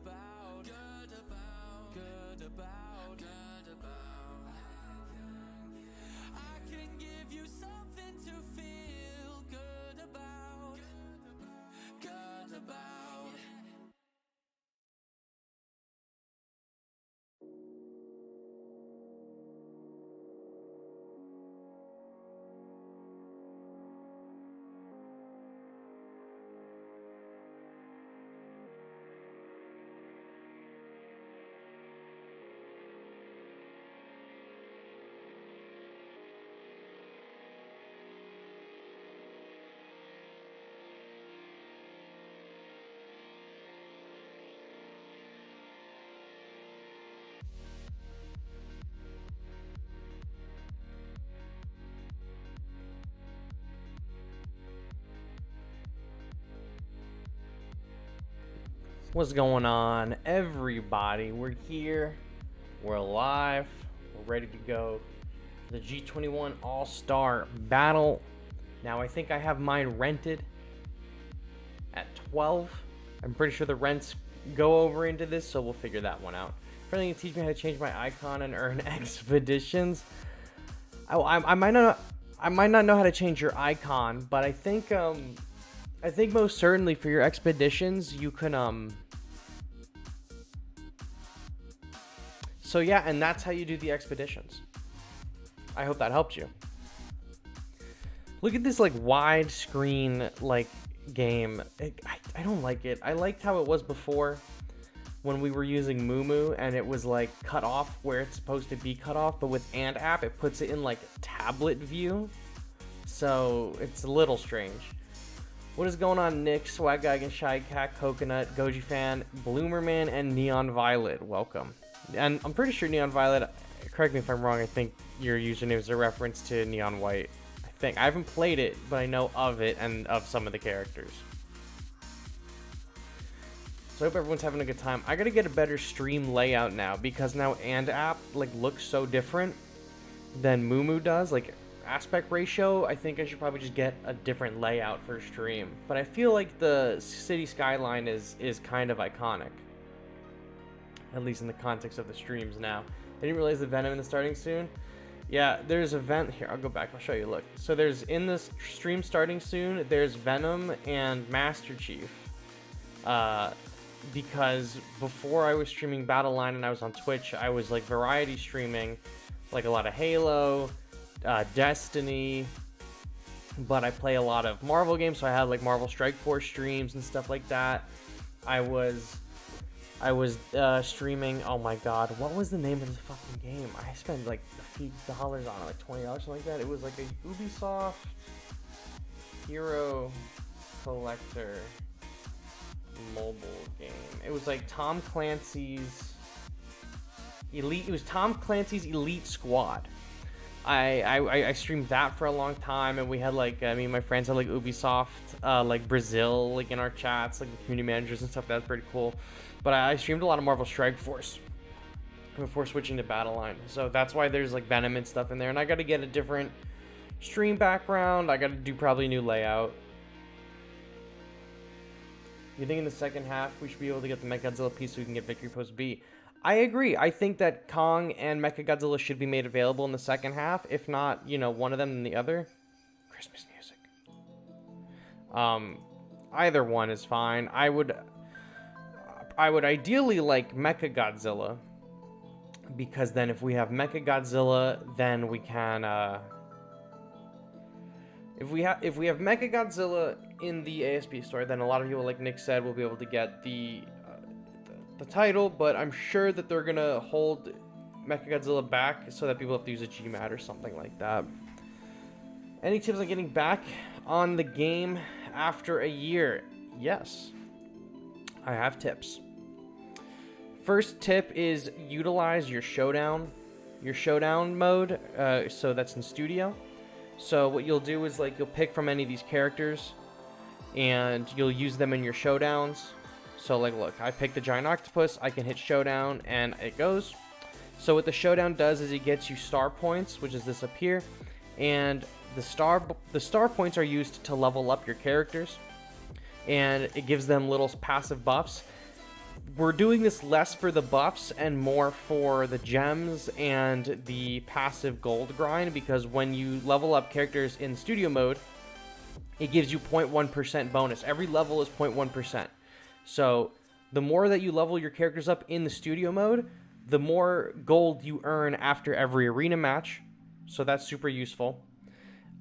I can give you something to feel good about. Good about. What's going on, everybody? We're here, we're live, we're ready to go for the G21 All-Star Battle. Now, I think I have mine rented at 12. I'm pretty sure the rents go over into this, so we'll figure that one out. Apparently, you can teach me how to change my icon and earn expeditions. I might not know how to change your icon, but I think most certainly for your expeditions, you can, so yeah, and that's how you do the expeditions. I hope that helped you. Look at this, like, widescreen, like, game. I don't like it. I liked how it was before when we were using Moo and it was, like, cut off where it's supposed to be cut off, but with Ant App, it puts it in, like, tablet view. So, it's a little strange. What is going on, Nick, Swag Guy, Shy Cat, Coconut, Goji Fan, Bloomerman, and Neon Violet? Welcome. And I'm pretty sure Neon Violet, correct me if I'm wrong, I think your username is a reference to Neon White. I haven't played it, but I know of it and of some of the characters. So I hope everyone's having a good time. I gotta get a better stream layout now, because now And App, like, looks so different than Moo does. Like, aspect ratio, I think I should probably just get a different layout for stream. But I feel like the city skyline is kind of iconic, at least in the context of the streams now. I didn't realize the Venom in the starting soon. Yeah, there's a vent here. I'll go back, I'll show you. Look, so there's, in this stream starting soon, there's Venom and Master Chief, because before I was streaming Battleline and I was on Twitch, I was like variety streaming, like a lot of Halo, Destiny, but I play a lot of Marvel games, so I had like Marvel Strike Force streams and stuff like that. I was streaming, oh my god, what was the name of this fucking game? I spent like a few dollars on it, like $20, something like that. It was like a Ubisoft Hero Collector mobile game. It was like Tom Clancy's Elite, it was Tom Clancy's Elite Squad. I streamed that for a long time, and we had like, me and my friends had like Ubisoft, like Brazil, like in our chats, like the community managers and stuff. That was pretty cool. But I streamed a lot of Marvel Strike Force before switching to Battleline. So that's why there's like Venom and stuff in there. And I got to get a different stream background. I got to do probably a new layout. You think in the second half we should be able to get the Mechagodzilla piece so we can get Victory Post B? I agree. I think that Kong and Mechagodzilla should be made available in the second half. If not, you know, one of them than the other. Christmas music. Either one is fine. I would ideally like Mechagodzilla, because then if we have Mechagodzilla, then we can if we have Mechagodzilla in the ASP store, then a lot of people, like Nick said, will be able to get the title, but I'm sure that they're gonna hold Mechagodzilla back so that people have to use a GMAT or something like that. Any tips on getting back on the game after a year? Yes, I have tips. First tip is utilize your showdown mode. So that's in studio. So what you'll do is, like, you'll pick from any of these characters and you'll use them in your showdowns. So, like, look, I picked the giant octopus, I can hit showdown, and it goes. So what the showdown does is it gets you star points, which is this up here, and the star points are used to level up your characters, and it gives them little passive buffs. we're doing this less for the buffs and more for the gems and the passive gold grind, because when you level up characters in studio mode, it gives you 0.1% bonus. Every level is 0.1%. So the more that you level your characters up in the studio mode, the more gold you earn after every arena match. So that's super useful.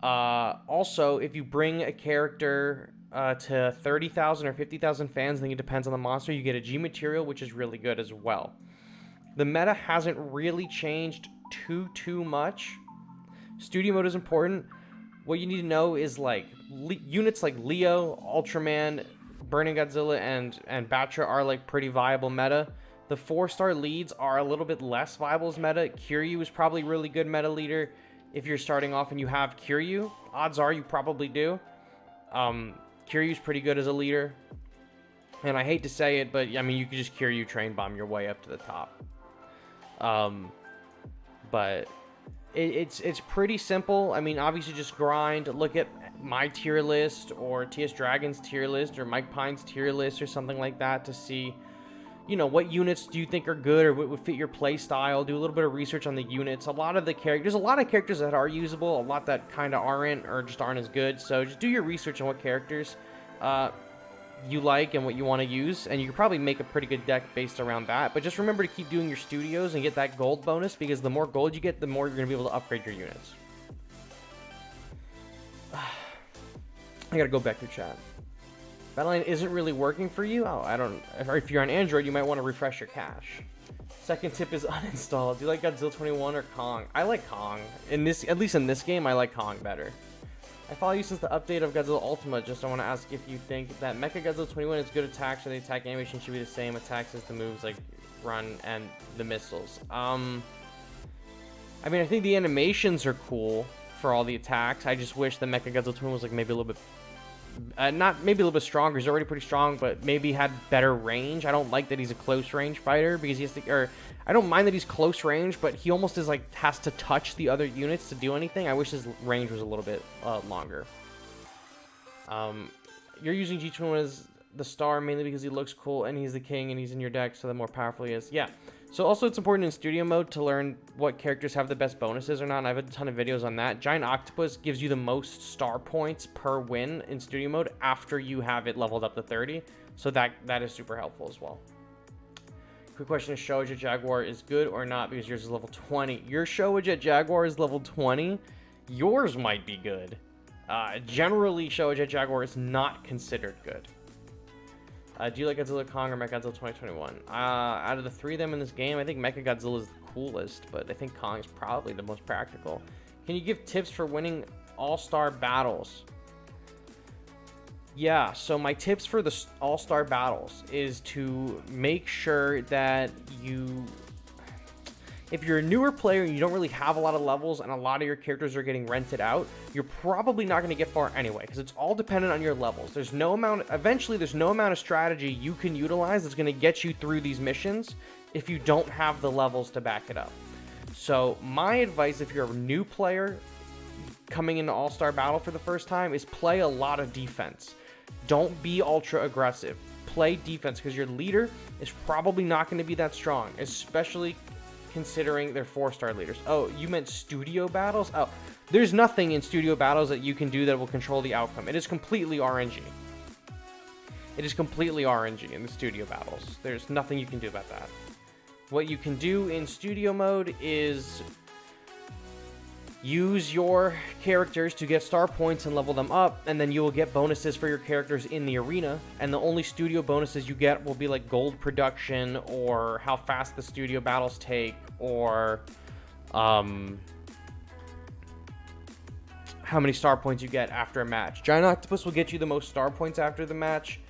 Also, if you bring a character to 30,000 or 50,000 fans, I think it depends on the monster, you get a G material, which is really good as well. The meta hasn't really changed too much. Studio mode is important. What you need to know is like units like Leo, Ultraman, Burning Godzilla, and Batra are like pretty viable meta. The 4-star leads are a little bit less viable as meta. Kiryu is probably really good meta leader. If you're starting off and you have Kiryu, odds are you probably do. Kiryu's pretty good as a leader. And I hate to say it, but I mean, you could just Kiryu train bomb your way up to the top. But it's pretty simple. I mean, obviously just grind. Look at my tier list or TS Dragon's tier list or Mike Pine's tier list or something like that to see, you know, what units do you think are good or what would fit your play style. Do a little bit of research on the units. A lot of characters that are usable, a lot that kind of aren't or just aren't as good. So just do your research on what characters you like and what you want to use, and you can probably make a pretty good deck based around that. But just remember to keep doing your studios and get that gold bonus, because the more gold you get, the more you're going to be able to upgrade your units. I gotta go back to chat. Battleline isn't really working for you? Oh, I don't... Or if you're on Android, you might want to refresh your cache. Second tip is uninstall. Do you like Godzilla 21 or Kong? I like Kong. At least in this game, I like Kong better. I follow you since the update of Godzilla Ultima. Just I want to ask if you think that Mecha Godzilla 21 is good attacks, or the attack animation should be the same attacks as the moves like run and the missiles. I mean, I think the animations are cool for all the attacks. I just wish the Mecha Godzilla 21 was like maybe a little bit... not maybe a little bit stronger. He's already pretty strong, but maybe had better range. I don't like that he's a close range fighter because he has to, or I don't mind that he's close range, but he almost is like has to touch the other units to do anything. I wish his range was a little bit longer. You're using G21 as the star mainly because he looks cool and he's the king and he's in your deck, so the more powerful he is. Yeah. So also it's important in studio mode to learn what characters have the best bonuses or not, and I have a ton of videos on that. Giant Octopus gives you the most star points per win in studio mode after you have it leveled up to 30, so that is super helpful as well. Quick question, is Showa Jet Jaguar is good or not because yours is level 20? Your Showa Jet Jaguar is level 20, yours might be good. Generally, Showa Jet Jaguar is not considered good. Do you like Godzilla Kong or Mechagodzilla 2021? Out of the three of them in this game, I think Mechagodzilla is the coolest, but I think Kong is probably the most practical. Can you give tips for winning all-star battles? Yeah, so my tips for the all-star battles is to make sure that you... If you're a newer player and you don't really have a lot of levels and a lot of your characters are getting rented out, you're probably not going to get far anyway, because it's all dependent on your levels. Eventually there's no amount of strategy you can utilize that's going to get you through these missions if you don't have the levels to back it up. So my advice, if you're a new player coming into All-Star Battle for the first time, is play a lot of defense. Don't be ultra aggressive. Play defense, because your leader is probably not going to be that strong, especially considering they're 4-star leaders. Oh, you meant studio battles? Oh, there's nothing in studio battles that you can do that will control the outcome. It is completely RNG. It is completely RNG in the studio battles. There's nothing you can do about that. What you can do in studio mode is use your characters to get star points and level them up, and then you will get bonuses for your characters in the arena, and the only studio bonuses you get will be like gold production, or how fast the studio battles take, or how many star points you get after a match. Giant Octopus will get you the most star points after the match.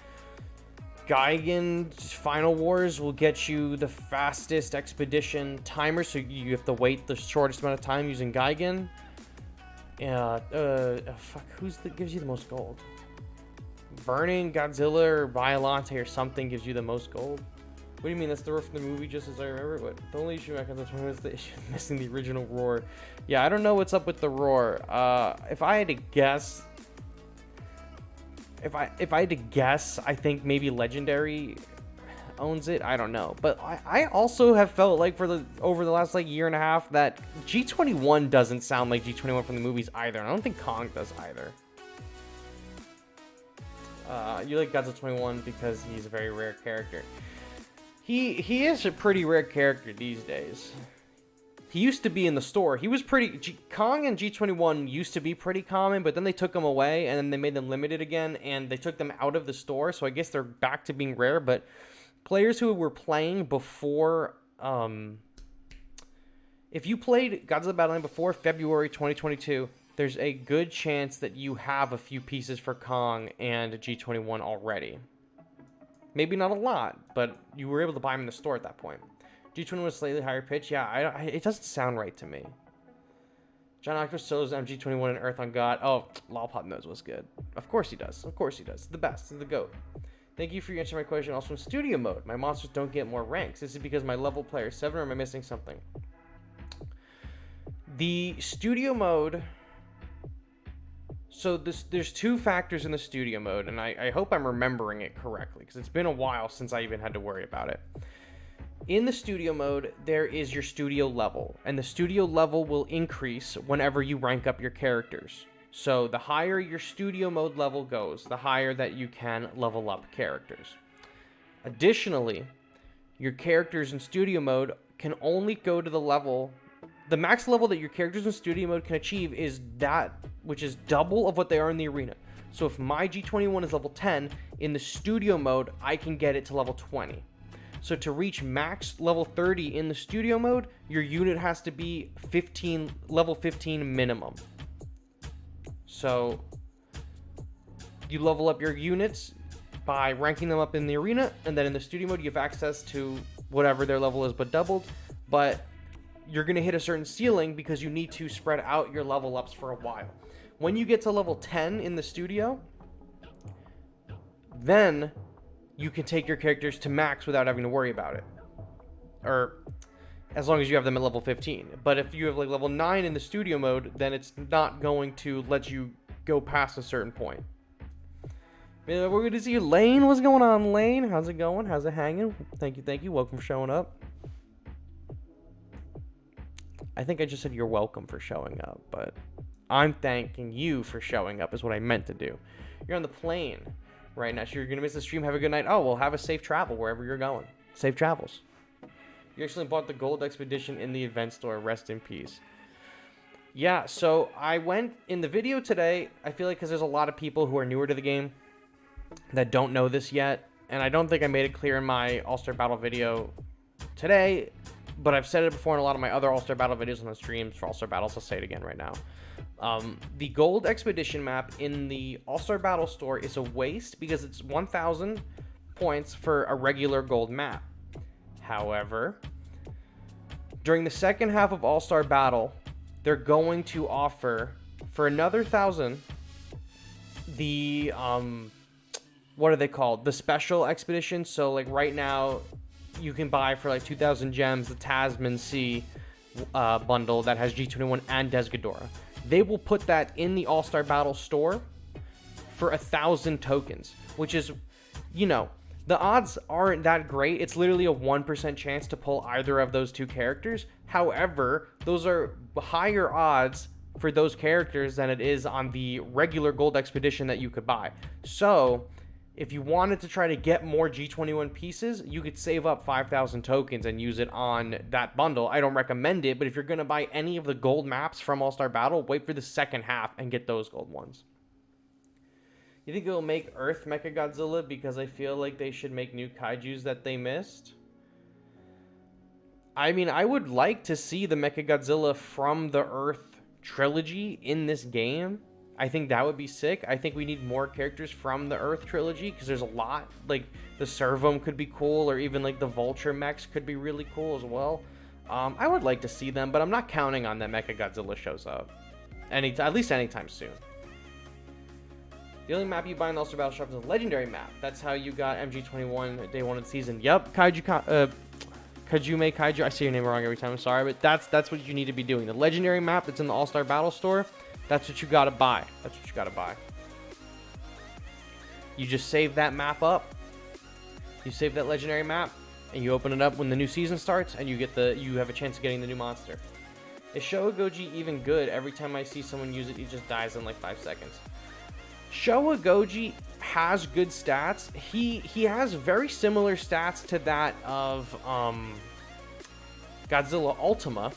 Gigan's Final Wars will get you the fastest expedition timer, so you have to wait the shortest amount of time using Gigan. Gives you the most gold? Burning Godzilla or Violante or something gives you the most gold. What do you mean? That's the roar from the movie, just as I remember. But the only issue I can is the issue of missing the original roar. Yeah, I don't know what's up with the roar. If I had to guess. If I had to guess, I think maybe Legendary owns it. I don't know. But I also have felt like over the last like year and a half that G21 doesn't sound like G21 from the movies either. And I don't think Kong does either. You like Godzilla 21 because he's a very rare character. He is a pretty rare character these days. He used to be in the store. He was Kong and G21 used to be pretty common, but then they took them away and then they made them limited again and they took them out of the store. So I guess they're back to being rare, but players who were playing before, if you played Godzilla Battleline before February 2022, there's a good chance that you have a few pieces for Kong and G21 already. Maybe not a lot, but you were able to buy them in the store at that point. G21 was slightly higher pitch. Yeah, it doesn't sound right to me. John Octopus solos MG21 and Earth on God. Oh, Lollipop knows what's good. Of course he does. Of course he does. The best. The GOAT. Thank you for answering my question. Also in studio mode, my monsters don't get more ranks. This is because my level player 7, or am I missing something? The studio mode... So there's two factors in the studio mode, and I hope I'm remembering it correctly, because it's been a while since I even had to worry about it. In the studio mode, there is your studio level, and the studio level will increase whenever you rank up your characters. So the higher your studio mode level goes, the higher that you can level up characters. Additionally, your characters in studio mode can only go to the max level that your characters in studio mode can achieve is that, which is double of what they are in the arena. So if my G21 is level 10, in the studio mode, I can get it to level 20. So to reach max level 30 in the studio mode, your unit has to be level 15 minimum. So you level up your units by ranking them up in the arena, and then in the studio mode, you have access to whatever their level is but doubled. But you're going to hit a certain ceiling because you need to spread out your level ups for a while. When you get to level 10 in the studio, then you can take your characters to max without having to worry about it. Or as long as you have them at level 15. But if you have like level 9 in the studio mode, then it's not going to let you go past a certain point. We're going to see Lane. What's going on, Lane? How's it going? How's it hanging? Thank you. Welcome for showing up. I think I just said you're welcome for showing up, but I'm thanking you for showing up is what I meant to do. You're on the plane right now, so you're gonna miss the stream. Have a good night. Oh, well, have a safe travel wherever you're going. Safe travels. You actually bought the gold expedition in the event store. Rest in peace. Yeah, so I went in the video today. I feel like because there's a lot of people who are newer to the game that don't know this yet, and I don't think I made it clear in my All-Star Battle video today, but I've said it before in a lot of my other All-Star Battle videos on the streams for All-Star Battles. I'll say it again right now. The gold expedition map in the All-Star Battle store is a waste because it's 1,000 points for a regular gold map. However, during the second half of All-Star Battle, they're going to offer for another 1,000 the what are they called? The special expedition. So like right now, you can buy for like 2,000 gems the Tasman Sea bundle that has G21 and Desghidorah. They will put that in the All-Star Battle store for 1,000 tokens, which is, you know, the odds aren't that great. It's literally a 1% chance to pull either of those two characters. However, those are higher odds for those characters than it is on the regular gold expedition that you could buy. So if you wanted to try to get more G21 pieces, you could save up 5,000 tokens and use it on that bundle. I don't recommend it, but if you're going to buy any of the gold maps from All-Star Battle, wait for the second half and get those gold ones. You think it'll make Earth Mechagodzilla? Because I feel like they should make new kaijus that they missed. I mean, I would like to see the Mechagodzilla from the Earth trilogy in this game. I think that would be sick. I think we need more characters from the Earth trilogy because there's a lot. Like the Servom could be cool, or even like the Vulture mechs could be really cool as well. I would like to see them, but I'm not counting on that Mechagodzilla shows up at least anytime soon. The only map you buy in the All-Star Battle Shop is a legendary map. That's how you got MG21 day 1 of the season. Yup, Kajume Kaiju. I say your name wrong every time. I'm sorry, but that's what you need to be doing. The legendary map that's in the All-Star Battle store. That's what you gotta buy. That's what you gotta buy. You just save that map up. You save that legendary map, and you open it up when the new season starts, and you have a chance of getting the new monster. Is Showa Goji even good? Every time I see someone use it, he just dies in like 5 seconds. Showa Goji has good stats. He has very similar stats to that of Godzilla Ultima,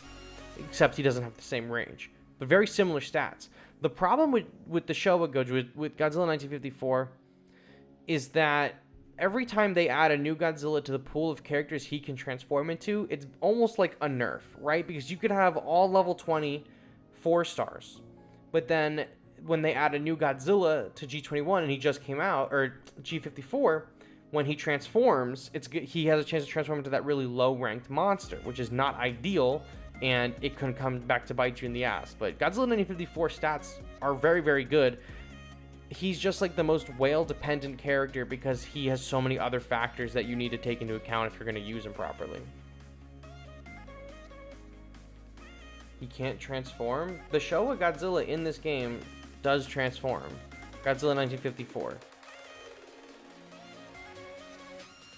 except he doesn't have the same range. But very similar stats. The problem with the Showa Goji, with Godzilla 1954, is that every time they add a new Godzilla to the pool of characters he can transform into, it's almost like a nerf, right? Because you could have all level 20 4-stars, but then when they add a new Godzilla to G21 and he just came out, or G54, when he transforms, he has a chance to transform into that really low-ranked monster, which is not ideal, and it can come back to bite you in the ass. But Godzilla 1954 stats are very, very good. He's just like the most whale-dependent character because he has so many other factors that you need to take into account if you're going to use him properly. He can't transform? The Showa Godzilla in this game does transform. Godzilla 1954.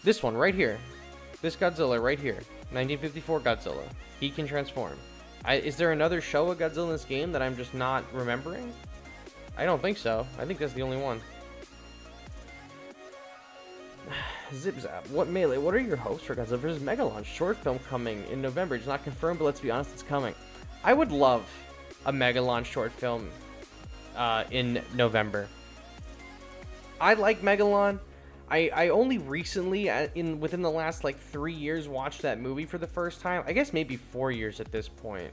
This one right here. This Godzilla right here. 1954 Godzilla. He can transform. Is there another Showa Godzilla in this game that I'm just not remembering? I don't think so. I think that's the only one. Zip Zap. What Melee? What are your hopes for Godzilla vs. Megalon short film coming in November? It's not confirmed, but let's be honest, it's coming. I would love a Megalon short film in November. I like Megalon. I only recently, within the last like 3 years, watched that movie for the first time. I guess maybe 4 years at this point,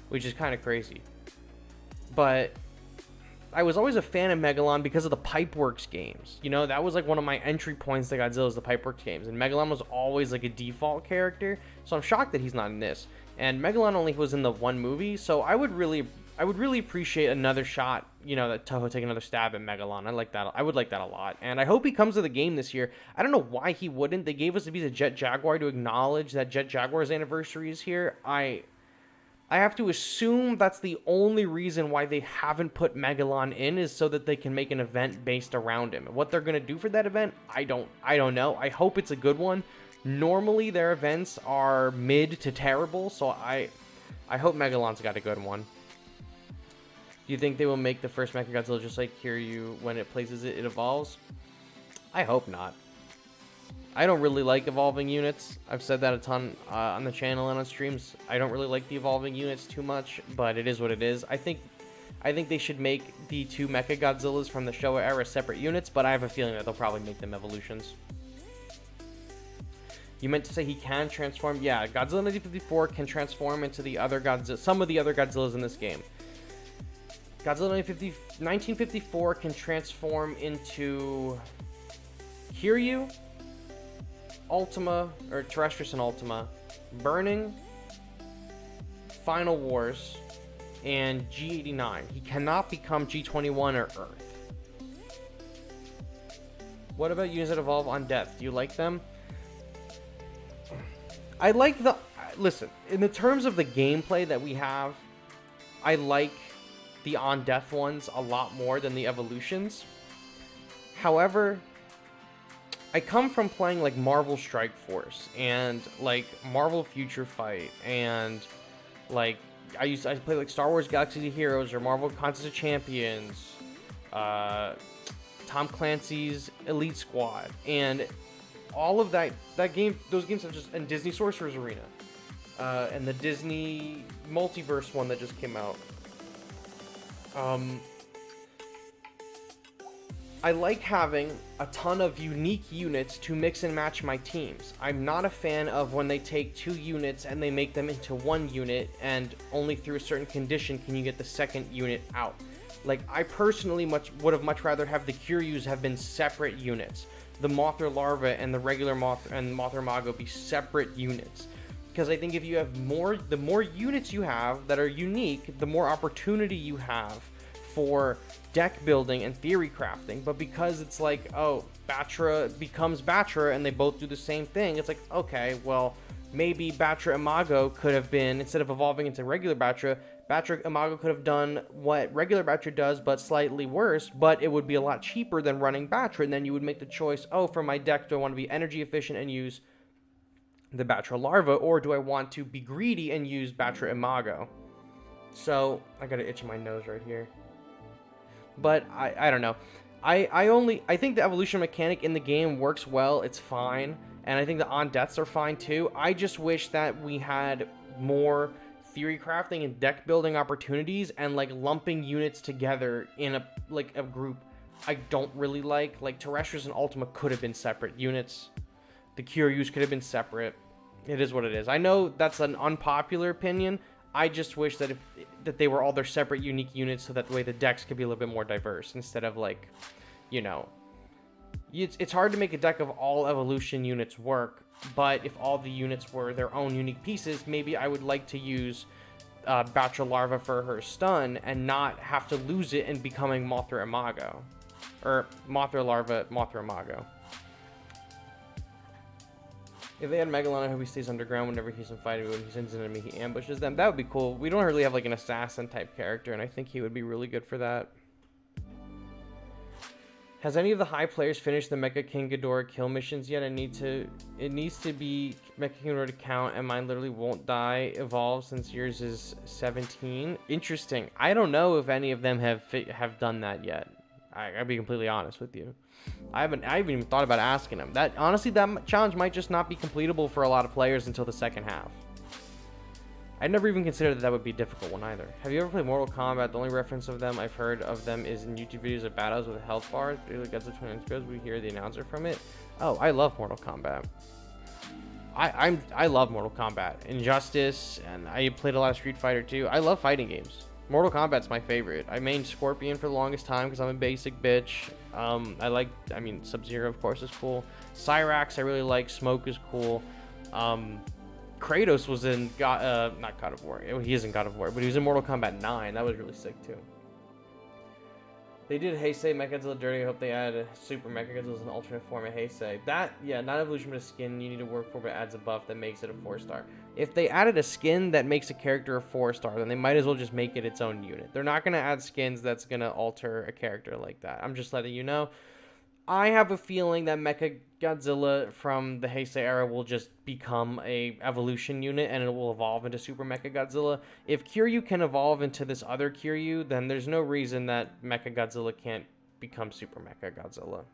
which is kind of crazy. But I was always a fan of Megalon because of the Pipeworks games. You know, that was like one of my entry points to Godzilla, the Pipeworks games. And Megalon was always like a default character. So I'm shocked that he's not in this. And Megalon only was in the one movie. So I would really appreciate another shot, you know, that Toho take another stab at Megalon. I like that. I would like that a lot. And I hope he comes to the game this year. I don't know why he wouldn't. They gave us a piece of Jet Jaguar to acknowledge that Jet Jaguar's anniversary is here. I have to assume that's the only reason why they haven't put Megalon in, is so that they can make an event based around him. What they're going to do for that event, I don't know. I hope it's a good one. Normally their events are mid to terrible, so I hope Megalon's got a good one. Do you think they will make the first Mechagodzilla just like Kiryu when it places it evolves? I hope not. I don't really like evolving units. I've said that a ton on the channel and on streams. I don't really like the evolving units too much, but it is what it is. I think they should make the two Mechagodzillas from the Showa era separate units, but I have a feeling that they'll probably make them evolutions. You meant to say he can transform? Yeah, Godzilla 1954 can transform into the other Godzilla, some of the other Godzillas in this game. Godzilla 1954 can transform into Kiryu, Ultima, or Terrestrius and Ultima, Burning, Final Wars, and G89. He cannot become G21 or Earth. What about units that evolve on death? Do you like them? I like the... Listen, in the terms of the gameplay that we have, I like the on-death ones a lot more than the evolutions. However, I come from playing like Marvel Strike Force and like Marvel Future Fight, and like I play like Star Wars Galaxy of Heroes or Marvel Contest of Champions, Tom Clancy's Elite Squad, and all of those games are just, and Disney Sorcerer's Arena, and the Disney Multiverse one that just came out. I like having a ton of unique units to mix and match my teams. I'm not a fan of when they take two units and they make them into one unit, and only through a certain condition can you get the second unit out. Like, I personally would have much rather have the Kiryus have been separate units. The Mothra Larva and the regular Mothra and Mothra Mago be separate units. Because I think if you have the more units you have that are unique, the more opportunity you have for deck building and theory crafting. But because it's like, oh, Batra becomes Batra and they both do the same thing, it's like, okay, well, maybe Batra Imago could have been, instead of evolving into regular Batra, Batra Imago could have done what regular Batra does, but slightly worse, but it would be a lot cheaper than running Batra, and then you would make the choice, oh, for my deck, do I want to be energy efficient and use the Batra Larva, or do I want to be greedy and use Batra Imago? So, I got an itch in my nose right here. But, I don't know. I think the evolution mechanic in the game works well, it's fine, and I think the on-deaths are fine too. I just wish that we had more theory crafting and deck building opportunities, and like lumping units together in a group I don't really like. Like Terrestrials and Ultima could have been separate units. The Kyryus could have been separate. It is what it is. I know that's an unpopular opinion. I just wish that that they were all their separate unique units, so that way the decks could be a little bit more diverse, instead of like, you know, it's hard to make a deck of all evolution units work. But if all the units were their own unique pieces, maybe I would like to use Batra Larva for her stun and not have to lose it in becoming Mothra Imago. Or Mothra Larva, Mothra Imago. If they had Megalon, I hope he stays underground whenever he's in fighting. When he sends an enemy, he ambushes them. That would be cool. We don't really have like an assassin type character, and I think he would be really good for that. Has any of the high players finished the Mecha King Ghidorah kill missions yet? It needs to be Mecha King Ghidorah to count, and mine literally won't die evolve since yours is 17. Interesting. I don't know if any of them have done that yet. I'll be completely honest with you. I haven't even thought about asking them. That honestly, that challenge might just not be completable for a lot of players until the second half. I never even considered that would be a difficult one either. Have you ever played Mortal Kombat? The only reference of them I've heard of them is in YouTube videos of battles with health bars. Really Godzilla 20 goes. We hear the announcer from it. Oh, I love Mortal Kombat. I love Mortal Kombat. Injustice, and I played a lot of Street Fighter too. I love fighting games. Mortal Kombat's my favorite. I mained Scorpion for the longest time because I'm a basic bitch. I mean, Sub-Zero of course is cool. Cyrax I really like. Smoke is cool. Kratos was in not God of War. He is in God of War, but he was in Mortal Kombat 9. That was really sick too. They did Heisei Mechagodzilla dirty. I hope they add Super Mechagodzilla as an alternate form of Heisei. That, yeah, not evolution but a skin you need to work for, but adds a buff that makes it a 4-star. If they added a skin that makes a character a 4-star, then they might as well just make it its own unit. They're not going to add skins that's going to alter a character like that. I'm just letting you know. I have a feeling that Mechagodzilla from the Heisei era will just become a evolution unit, and it will evolve into Super Mechagodzilla. If Kiryu can evolve into this other Kiryu, then there's no reason that Mechagodzilla can't become Super Mechagodzilla.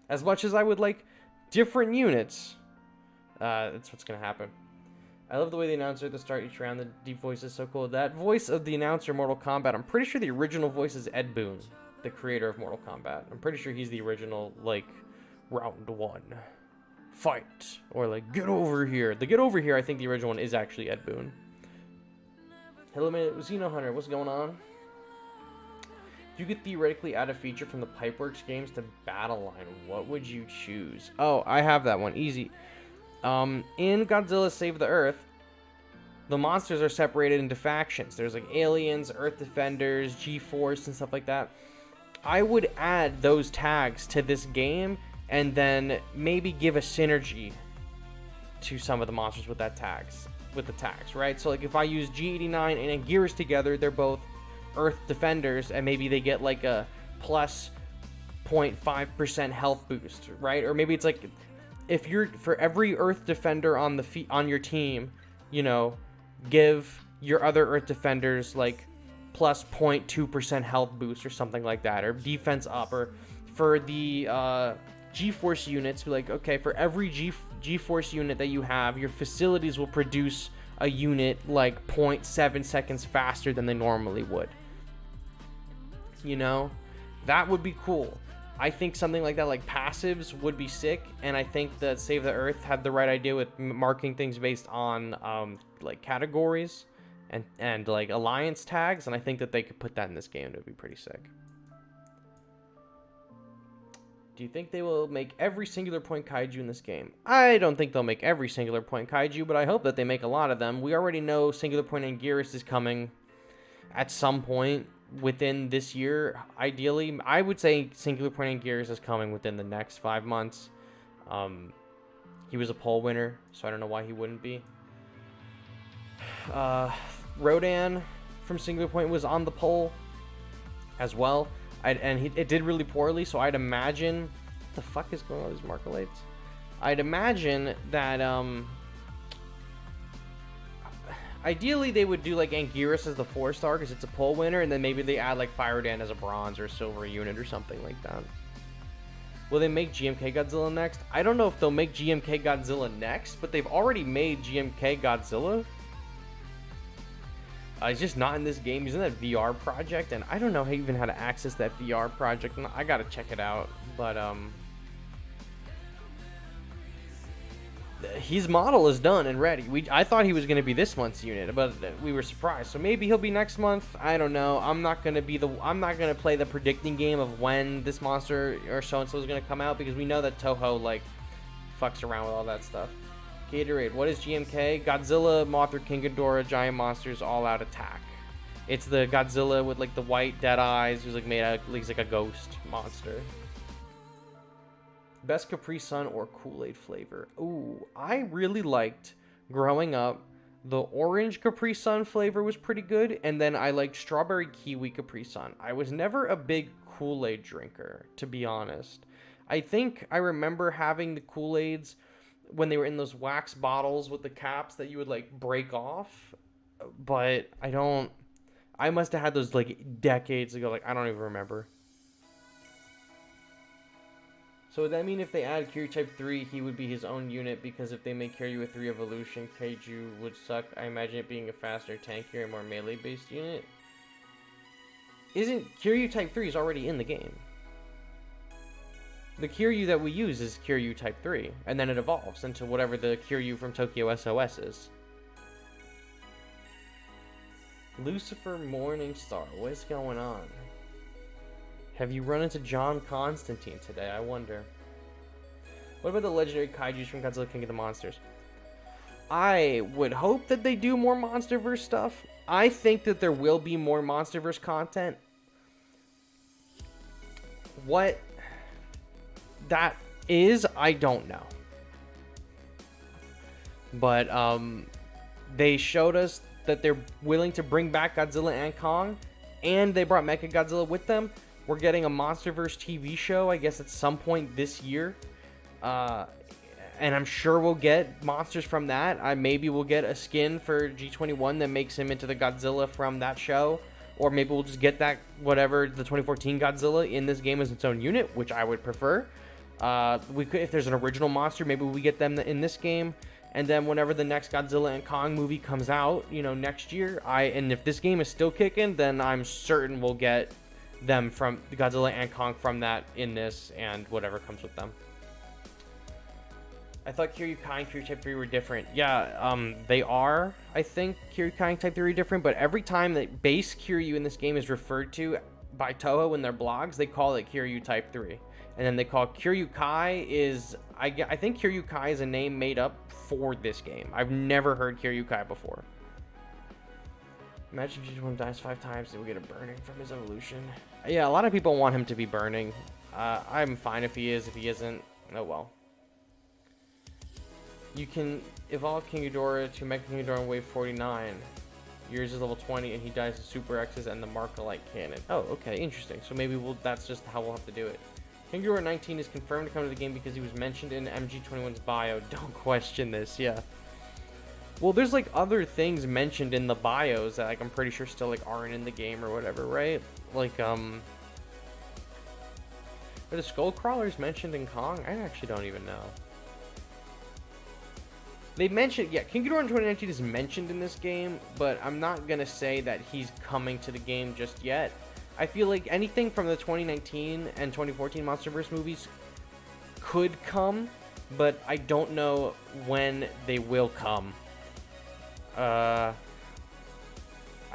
As much as I would like different units, that's what's going to happen. I love the way the announcer at the start each round, the deep voice is so cool. That voice of the announcer in Mortal Kombat, I'm pretty sure the original voice is Ed Boon, the creator of Mortal Kombat. I'm pretty sure he's the original, like, round 1. Fight. Or, like, get over here. The get over here, I think the original one is actually Ed Boon. Hello, man. Xeno Hunter. What's going on? You could theoretically add a feature from the Pipeworks games to Battle Line. What would you choose? Oh, I have that one. Easy. In Godzilla Save the Earth, the monsters are separated into factions. There's, like, aliens, Earth Defenders, G-Force, and stuff like that. I would add those tags to this game and then maybe give a synergy to some of the monsters with the tags, right? So like if I use G89 and Anguirus together, they're both Earth Defenders, and maybe they get like a plus 0.5% health boost, right? Or maybe it's like if you're for every Earth Defender on your team, you know, give your other Earth Defenders like plus 0.2% health boost or something like that, or defense up. Or for the G-Force units, be like, okay, for every G-Force unit that you have, your facilities will produce a unit like 0.7 seconds faster than they normally would. You know, that would be cool. I think something like that, like passives, would be sick, and I think that Save the Earth had the right idea with marking things based on like categories and like alliance tags, and I think that they could put that in this game. It would be pretty sick. Do you think they will make every singular point kaiju in this game? I don't think they'll make every singular point kaiju, but I hope that they make a lot of them. We already know singular point Anguirus is coming at some point within this year. Ideally, I would say singular point Anguirus is coming within the next 5 months. He was a poll winner, so I don't know why he wouldn't be. Rodan from Singular Point was on the poll as well. It did really poorly, so I'd imagine... What the fuck is going on with these marker lights? I'd imagine that, ideally they would do, like, Anguirus as the 4-star, because it's a poll winner, and then maybe they add, like, Firedan as a bronze or a silver unit or something like that. Will they make GMK Godzilla next? I don't know if they'll make GMK Godzilla next, but they've already made GMK Godzilla. He's just not in this game. He's in that VR project, and I don't know even how to access that VR project. I gotta check it out, but his model is done and ready. I thought he was gonna be this month's unit, but we were surprised. So maybe he'll be next month. I don't know. I'm not gonna play the predicting game of when this monster or so and so is gonna come out, because we know that Toho like fucks around with all that stuff. Gatorade, what is GMK? Godzilla, Mothra, King Ghidorah, Giant Monsters, All-Out Attack. It's the Godzilla with like the white dead eyes, who's like made out, he's like a ghost monster. Best Capri Sun or Kool-Aid flavor? Ooh, I really liked, growing up, the orange Capri Sun flavor was pretty good, and then I liked strawberry kiwi Capri Sun. I was never a big Kool-Aid drinker, to be honest. I think I remember having the Kool-Aids when they were in those wax bottles with the caps that you would like break off, but I must have had those like decades ago. Like, I don't even remember. So would that mean if they add Kiryu Type 3, he would be his own unit? Because if they make Kiryu a 3 evolution, Kaiju would suck. I imagine it being a faster, tankier, and more melee-based unit. Isn't Kiryu Type 3 is already in the game? The Kiryu that we use is Kiryu Type 3, and then it evolves into whatever the Kiryu from Tokyo SOS is. Lucifer Morningstar, what is going on? Have you run into John Constantine today? I wonder. What about the legendary Kaijus from Godzilla King of the Monsters? I would hope that they do more MonsterVerse stuff. I think that there will be more MonsterVerse content. What that is, I don't know. But they showed us that they're willing to bring back Godzilla and Kong, and they brought Mechagodzilla with them. We're getting a MonsterVerse TV show, I guess, at some point this year. And I'm sure we'll get monsters from that. Maybe we'll get a skin for G21 that makes him into the Godzilla from that show. Or maybe we'll just get that, whatever, the 2014 Godzilla in this game as its own unit, which I would prefer. We could, if there's an original monster, maybe we get them in this game. And then whenever the next Godzilla and Kong movie comes out, you know, next year, and if this game is still kicking, then I'm certain we'll get them from the Godzilla and Kong from that in this and whatever comes with them. I thought Kiryu Kai and Kiryu Type 3 were different. Yeah, they are, I think, Kiryu Kai and Type 3 are different, but every time that base Kiryu in this game is referred to by Toho in their blogs, they call it Kiryu Type 3. And then they call Kiryu Kai is, I think Kiryu Kai is a name made up for this game. I've never heard Kiryu Kai before. Imagine if G1 dies 5 times, they will get a burning from his evolution. Yeah, a lot of people want him to be burning. I'm fine if he is. If he isn't, oh well. You can evolve King Ghidorah to Mecha King Ghidorah in wave 49. Yours is level 20, and he dies to Super X's and the Markalite cannon. Oh, okay, interesting. So maybe that's just how we'll have to do it. King Ghidorah 19 is confirmed to come to the game because he was mentioned in MG21's bio. Don't question this, yeah. Well, there's like other things mentioned in the bios that like I'm pretty sure still like aren't in the game or whatever, right? Like are the skull crawlers mentioned in Kong? I actually don't even know. They mentioned, yeah, King Ghidorah in 2019 is mentioned in this game, but I'm not gonna say that he's coming to the game just yet. I feel like anything from the 2019 and 2014 MonsterVerse movies could come, but I don't know when they will come. I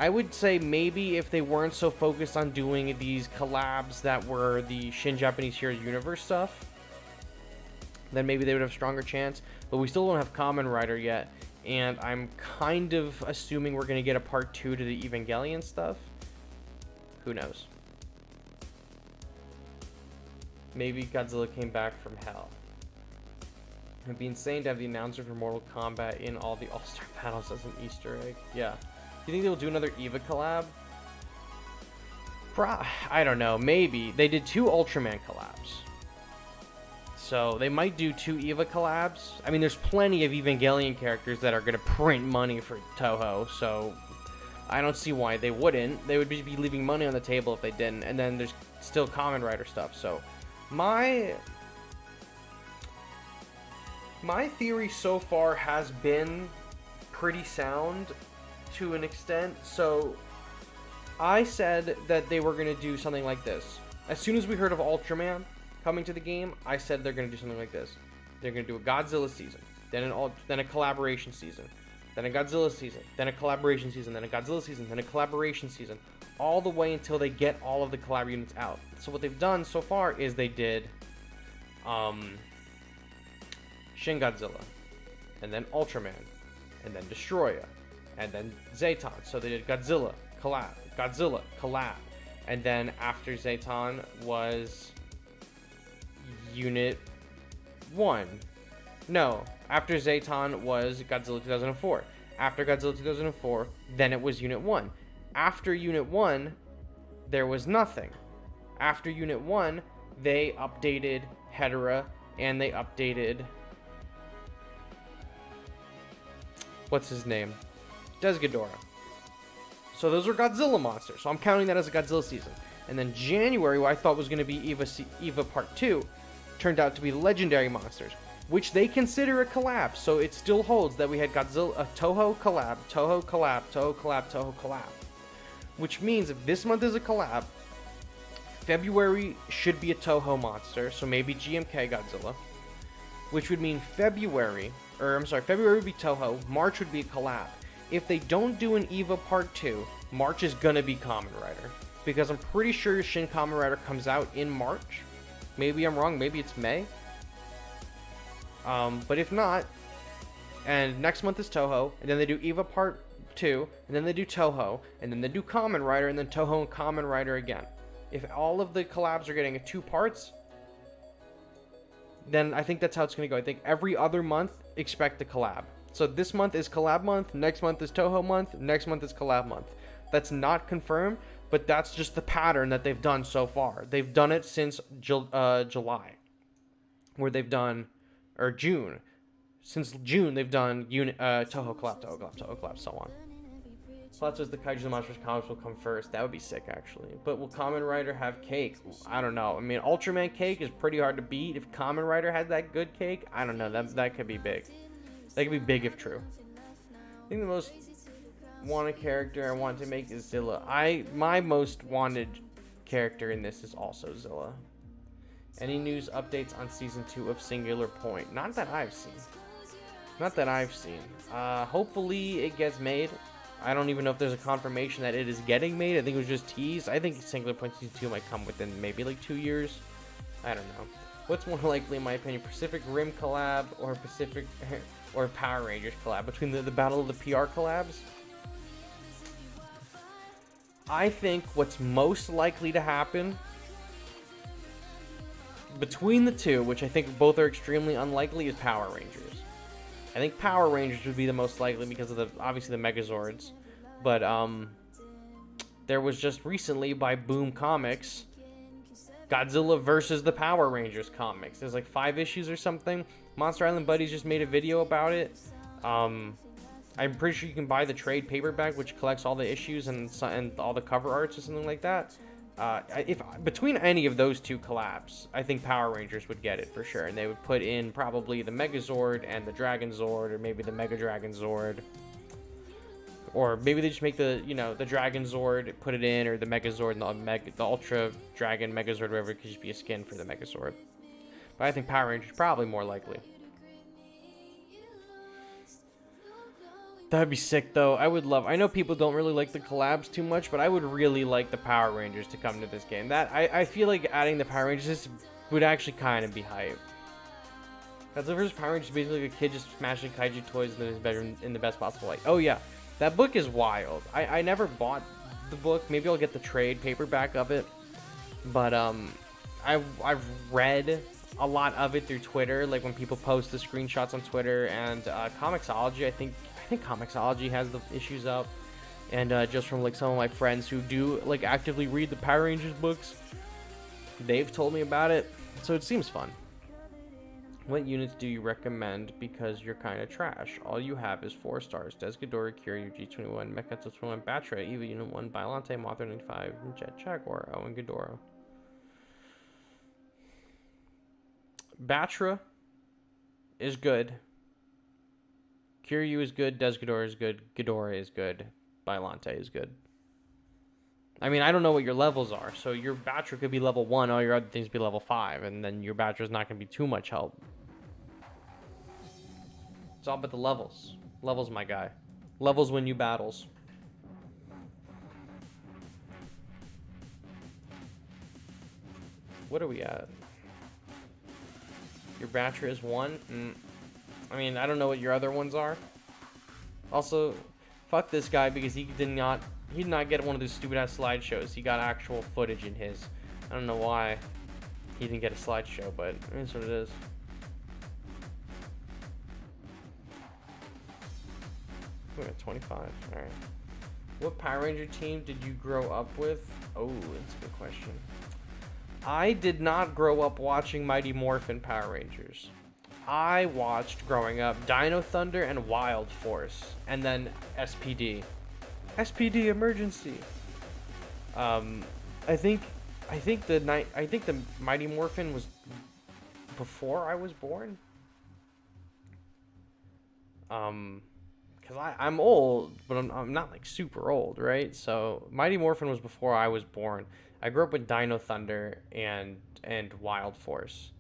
would say maybe if they weren't so focused on doing these collabs that were the Shin Japanese Heroes Universe stuff, then maybe they would have a stronger chance. But we still don't have Kamen Rider yet, and I'm kind of assuming we're going to get a part 2 to the Evangelion stuff. Who knows? Maybe Godzilla came back from hell. It'd be insane to have the announcer for Mortal Kombat in all the All-Star battles as an Easter egg. Yeah. you think they'll do another EVA collab? I don't know. Maybe. They did 2 Ultraman collabs. So they might do 2 EVA collabs. I mean, there's plenty of Evangelion characters that are going to print money for Toho. So I don't see why they wouldn't. They would be leaving money on the table if they didn't. And then there's still Kamen Rider stuff. So my theory so far has been pretty sound to an extent. So I said that they were going to do something like this. As soon as we heard of Ultraman coming to the game, I said they're going to do something like this. They're going to do a Godzilla season, then a collaboration season, then a Godzilla season, then a collaboration season, then a Godzilla season, then a collaboration season, all the way until they get all of the collab units out. So what they've done so far is they did Shin Godzilla, and then Ultraman, and then Destroya, and then Zayton. So they did Godzilla collab, and then after Zayton was Unit 1. No, after Zayton was Godzilla 2004. After Godzilla 2004, then it was Unit 1. After Unit 1, there was nothing. After Unit 1, they updated Hedorah, and they updated... what's his name? Desghidorah. So those are Godzilla monsters. So I'm counting that as a Godzilla season. And then January, what I thought was going to be EVA Part 2, turned out to be Legendary Monsters, which they consider a collab. So it still holds that we had Godzilla, a Toho collab, Toho collab, Toho collab, Toho collab. Which means if this month is a collab, February should be a Toho monster, so maybe GMK Godzilla. Which would mean February would be Toho, March would be a collab. If they don't do an EVA Part 2, March is gonna be Kamen Rider. Because I'm pretty sure Shin Kamen Rider comes out in March. Maybe I'm wrong, maybe it's May. But if not, and next month is Toho, and then they do EVA Part 2, and then they do Toho, and then they do Kamen Rider, and then Toho and Kamen Rider again. If all of the collabs are getting 2 parts, then I think that's how it's going to go. I think every other month, expect a collab. So this month is collab month, next month is Toho month, next month is collab month. That's not confirmed, but that's just the pattern that they've done so far. They've done it since July, where they've done, or June. Since June, they've done Toho collab, Toho collab, Toho collab, so on. Plus, as the Kaiju the Monsters comics will come first. That would be sick, actually. But will Kamen Rider have cake? I don't know. I mean, Ultraman cake is pretty hard to beat. If Kamen Rider had that good cake, I don't know. That could be big. That could be big if true. I think the most wanted character I want to make is Zilla. My most wanted character in this is also Zilla. Any news updates on Season 2 of Singular Point? Not that I've seen. Hopefully it gets made. I don't even know if there's a confirmation that it is getting made. I think it was just teased. I think Singular Point Season 2 might come within maybe like 2 years. I don't know. What's more likely, in my opinion, Pacific Rim collab or or Power Rangers collab? Between the battle of the PR collabs? I think what's most likely to happen between the two, which I think both are extremely unlikely, is Power Rangers. I think Power Rangers would be the most likely because of obviously the Megazords. But there was just recently by Boom Comics, Godzilla versus the Power Rangers comics. There's like 5 issues or something. Monster Island Buddies just made a video about it. I'm pretty sure you can buy the trade paperback, which collects all the issues and all the cover arts or something like that. If between any of those 2 collabs, I think Power Rangers would get it for sure, and they would put in probably the Megazord and the Dragon Zord, or maybe the Mega Dragon Zord, or maybe they just make the Dragon Zord, put it in, or the Megazord and the Ultra Dragon Megazord, whatever. It could just be a skin for the Megazord. But I think Power Rangers is probably more likely. That'd be sick, though. I know people don't really like the collabs too much, but I would really like the Power Rangers to come to this game. I feel like adding the Power Rangers would actually kind of be hype. Godzilla vs. Power Rangers is basically like a kid just smashing kaiju toys in his bedroom in the best possible way. Oh yeah, that book is wild. I never bought the book. Maybe I'll get the trade paperback of it. But I've read a lot of it through Twitter, like when people post the screenshots on Twitter, and Comixology, I think Comixology has the issues up, And just from like some of my friends who do like actively read the Power Rangers books, they've told me about it, so it seems fun. What units do you recommend because you're kind of trash? All you have is 4 stars. Desghidorah, Kiryu, G21, Mecha 21, Batra, Eva Unit 1, Bylante, Mothra 95, and Jet Jaguar, and Ghidorah. Batra is good. Kiryu is good. Desghidorah is good. Ghidorah is good. Bylante is good. I mean, I don't know what your levels are, so your Batra could be level 1, all your other things be level 5, and then your Batra's not going to be too much help. It's all about the levels. Levels, my guy. Levels win you battles. What are we at? Your Batra is 1? I mean, I don't know what your other ones are. Also, fuck this guy because he did not get one of those stupid ass slideshows. He got actual footage in his. I don't know why he didn't get a slideshow, but that's what it is. We're at 25. Alright. What Power Ranger team did you grow up with? Oh, that's a good question. I did not grow up watching Mighty Morphin Power Rangers. I watched, growing up, Dino Thunder and Wild Force. And then SPD. SPD emergency. I think the Mighty Morphin was before I was born. Because I'm old, but I'm not like super old, right? So Mighty Morphin was before I was born. I grew up with Dino Thunder and Wild Force.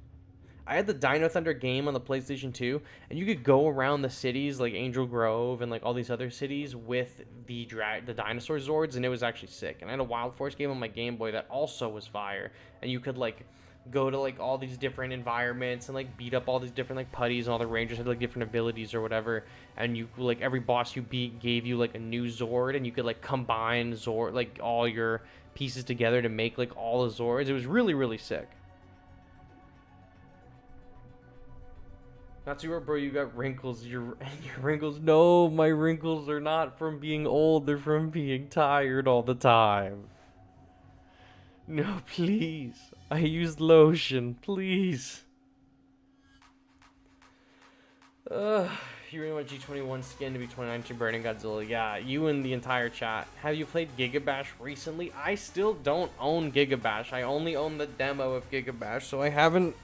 I had the Dino Thunder game on the PlayStation 2, and you could go around the cities like Angel Grove and like all these other cities with the dinosaur Zords, and it was actually sick. And I had a Wild Force game on my Game Boy that also was fire, and you could like go to like all these different environments and like beat up all these different like putties, and all the Rangers had like different abilities or whatever, and you like every boss you beat gave you like a new Zord, and you could like combine Zord like all your pieces together to make like all the Zords. It was really, really sick. Not too, bro, you got wrinkles. Your wrinkles. No, my wrinkles are not from being old. They're from being tired all the time. No, please. I used lotion. Please. You really want G21 skin to be 2019 Burning Godzilla. Yeah, you and the entire chat. Have you played Gigabash recently? I still don't own Gigabash. I only own the demo of Gigabash, so I haven't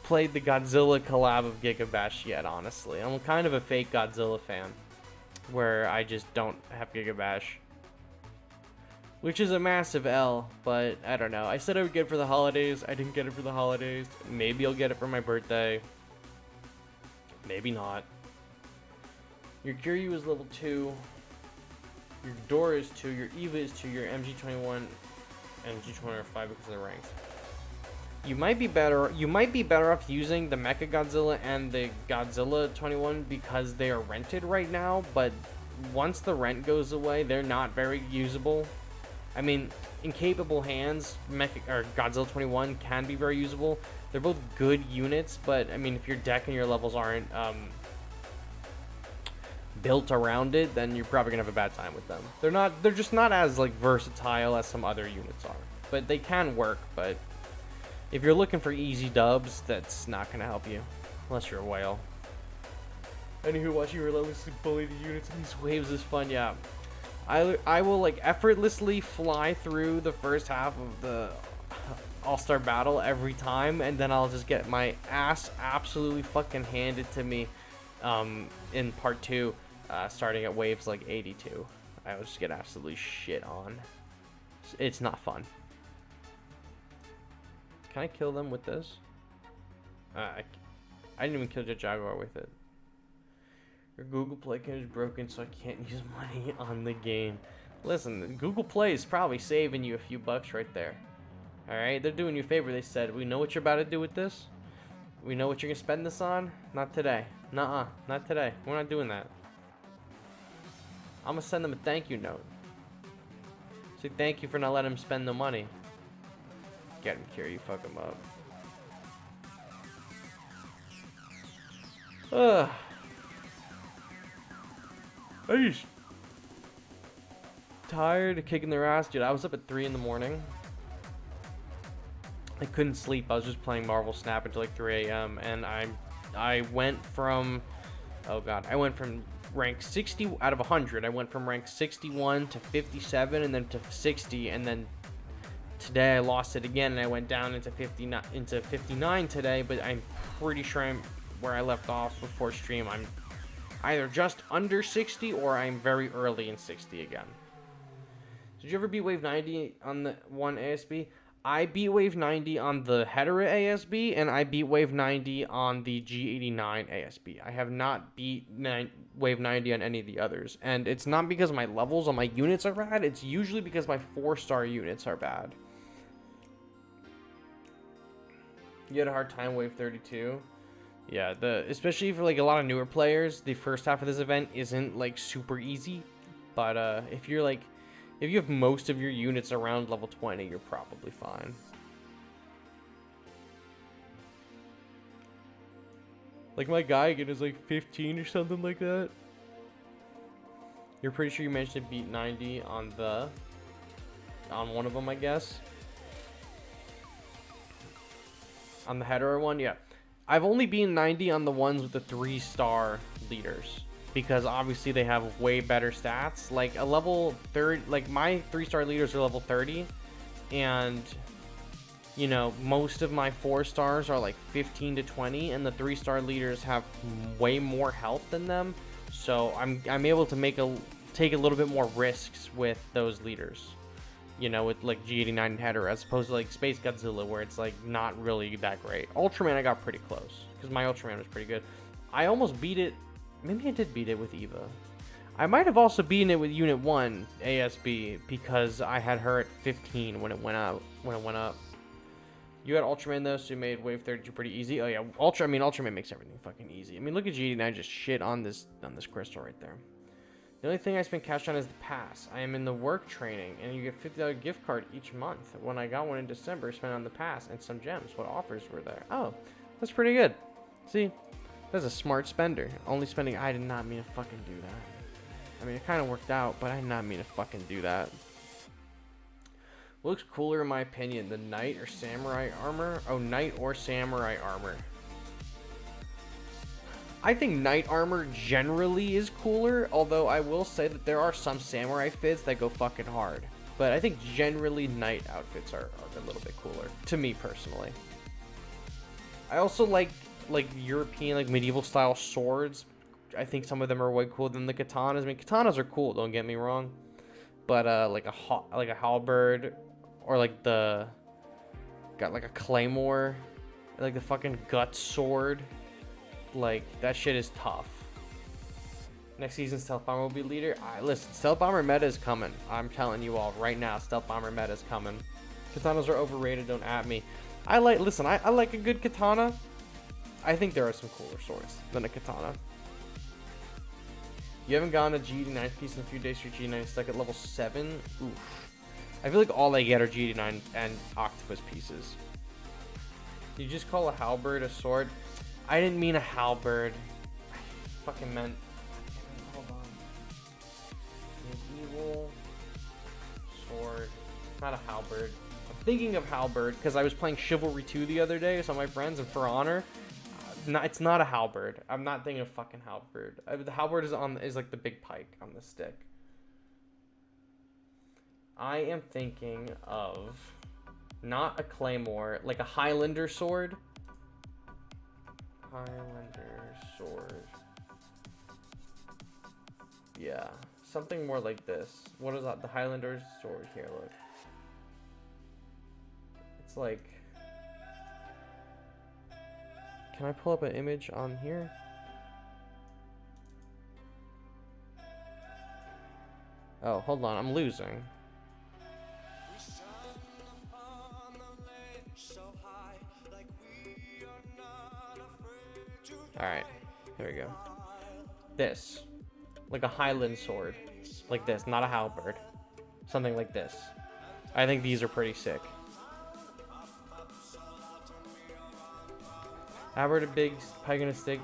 played the Godzilla collab of Gigabash yet, honestly. I'm kind of a fake Godzilla fan, where I just don't have Gigabash, which is a massive L, but I don't know. I said I would get it for the holidays. I didn't get it for the holidays. Maybe I'll get it for my birthday. Maybe not. Your Kiryu is level 2. Your Ghidorah is 2. Your Eva is 2. Your MG21 and G20 are 5 because of the ranks. You might be better off using the Mecha Godzilla and the Godzilla 21 because they are rented right now, but once the rent goes away, they're not very usable. I mean, in capable hands, Godzilla 21 can be very usable. They're both good units, but I mean, if your deck and your levels aren't built around it, then you're probably gonna have a bad time with them. They're just not as like versatile as some other units are, but they can work. But if you're looking for easy dubs, that's not gonna help you, unless you're a whale. Anywho, watching you relentlessly bully the units in these waves is fun. Yeah, I will like effortlessly fly through the first half of the All-Star Battle every time, and then I'll just get my ass absolutely fucking handed to me in part 2, starting at waves like 82. I will just get absolutely shit on. It's not fun. Can I kill them with this? I didn't even kill the Jaguar with it. Your Google Play account is broken, so I can't use money on the game. Listen, Google Play is probably saving you a few bucks right there. Alright, they're doing you a favor. They said, we know what you're about to do with this. We know what you're going to spend this on. Not today. Nuh-uh, not today. We're not doing that. I'm going to send them a thank you note. Say thank you for not letting them spend the money. Get him, Kira, you fuck him up. tired, kicking their ass. Dude, I was up at 3 in the morning. I couldn't sleep. I was just playing Marvel Snap until like 3 a.m. And I went from, oh god, I went from rank 60 out of 100. I went from rank 61 to 57 and then to 60, and then today I lost it again and I went down into 59 today, but I'm pretty sure I'm where I left off before stream. I'm either just under 60 or I'm very early in 60 again. Did you ever beat wave 90 on the one ASB? I beat wave 90 on the Hedera ASB, and I beat wave 90 on the G89 ASB. I have not beat wave 90 on any of the others, and it's not because my levels on my units are bad, it's usually because my 4-star units are bad. You had a hard time wave 32? Yeah, especially for like a lot of newer players, the first half of this event isn't like super easy, but if you have most of your units around level 20, you're probably fine. Like my Geigen is like 15 or something like that. You're pretty sure you managed to beat 90 on one of them, I guess. On the Hedera one, yeah. I've only beaten 90 on the ones with the 3-star leaders, because obviously they have way better stats. Like a level 30, like my 3-star leaders are level 30, and you know, most of my 4-stars are like 15 to 20, and the 3-star leaders have way more health than them. So I'm able to take a little bit more risks with those leaders. You know, with like G89 and Hedera, as opposed to like Space Godzilla, where it's like not really that great. Ultraman, I got pretty close, because my Ultraman was pretty good. I almost beat it. Maybe I did beat it with Eva. I might have also beaten it with Unit 1 ASB, because I had her at 15 when it went up. You had Ultraman though, so you made Wave 32 pretty easy. Oh yeah, Ultraman makes everything fucking easy. I mean, look at G89 just shit on this crystal right there. The only thing I spend cash on is the pass. I am in the work training, and you get $50 gift card each month. When I got one in December, spent on the pass and some gems. What offers were there? Oh, that's pretty good. See, that's a smart spender. Only spending. I did not mean to fucking do that. I mean, it kind of worked out, but I did not mean to fucking do that. What looks cooler in my opinion, the knight or samurai armor? Oh, knight or samurai armor. I think knight armor generally is cooler, although I will say that there are some samurai fits that go fucking hard. But I think generally knight outfits are a little bit cooler, to me personally. I also like European, like medieval style swords. I think some of them are way cooler than the katanas. I mean, katanas are cool, don't get me wrong. But like a halberd, or like got like a claymore, like the fucking gut sword. Like, that shit is tough. Next season, Stealth Bomber will be leader. Listen, Stealth Bomber meta is coming. I'm telling you all right now, Stealth Bomber meta is coming. Katanas are overrated, don't at me. I like a good katana. I think there are some cooler swords than a katana. You haven't gotten a G89 piece in a few days. Your G9 is stuck at level 7. Oof. I feel like all I get are G89 and octopus pieces. You just call a halberd a sword? I didn't mean a halberd. I fucking meant. Hold on. Medieval sword. Not a halberd. I'm thinking of halberd because I was playing Chivalry 2 the other day with some of my friends, and For Honor. It's not a halberd. I'm not thinking of fucking halberd. The halberd is like the big pike on the stick. I am thinking of not a claymore, like a Highlander sword. Highlander sword. Yeah, something more like this. What is that? The Highlander sword here, look. It's like... Can I pull up an image on here? Oh, hold on, I'm losing. Alright, here we go. This. Like a Highland sword. Like this, not a halberd. Something like this. I think these are pretty sick. Halberd, a big pike and a stick,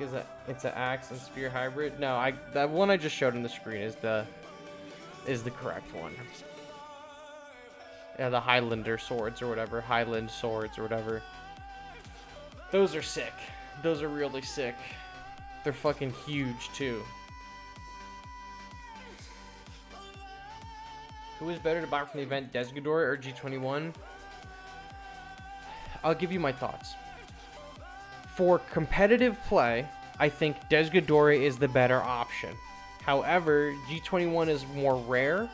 it's an axe and spear hybrid. No, that one I just showed on the screen is the is the correct one. Yeah, the Highlander swords or whatever. Highland swords or whatever. Those are sick. Those are really sick. They're fucking huge, too. Who is better to buy from the event, Desgador or G21? I'll give you my thoughts. For competitive play, I think Desgador is the better option. However, G21 is more rare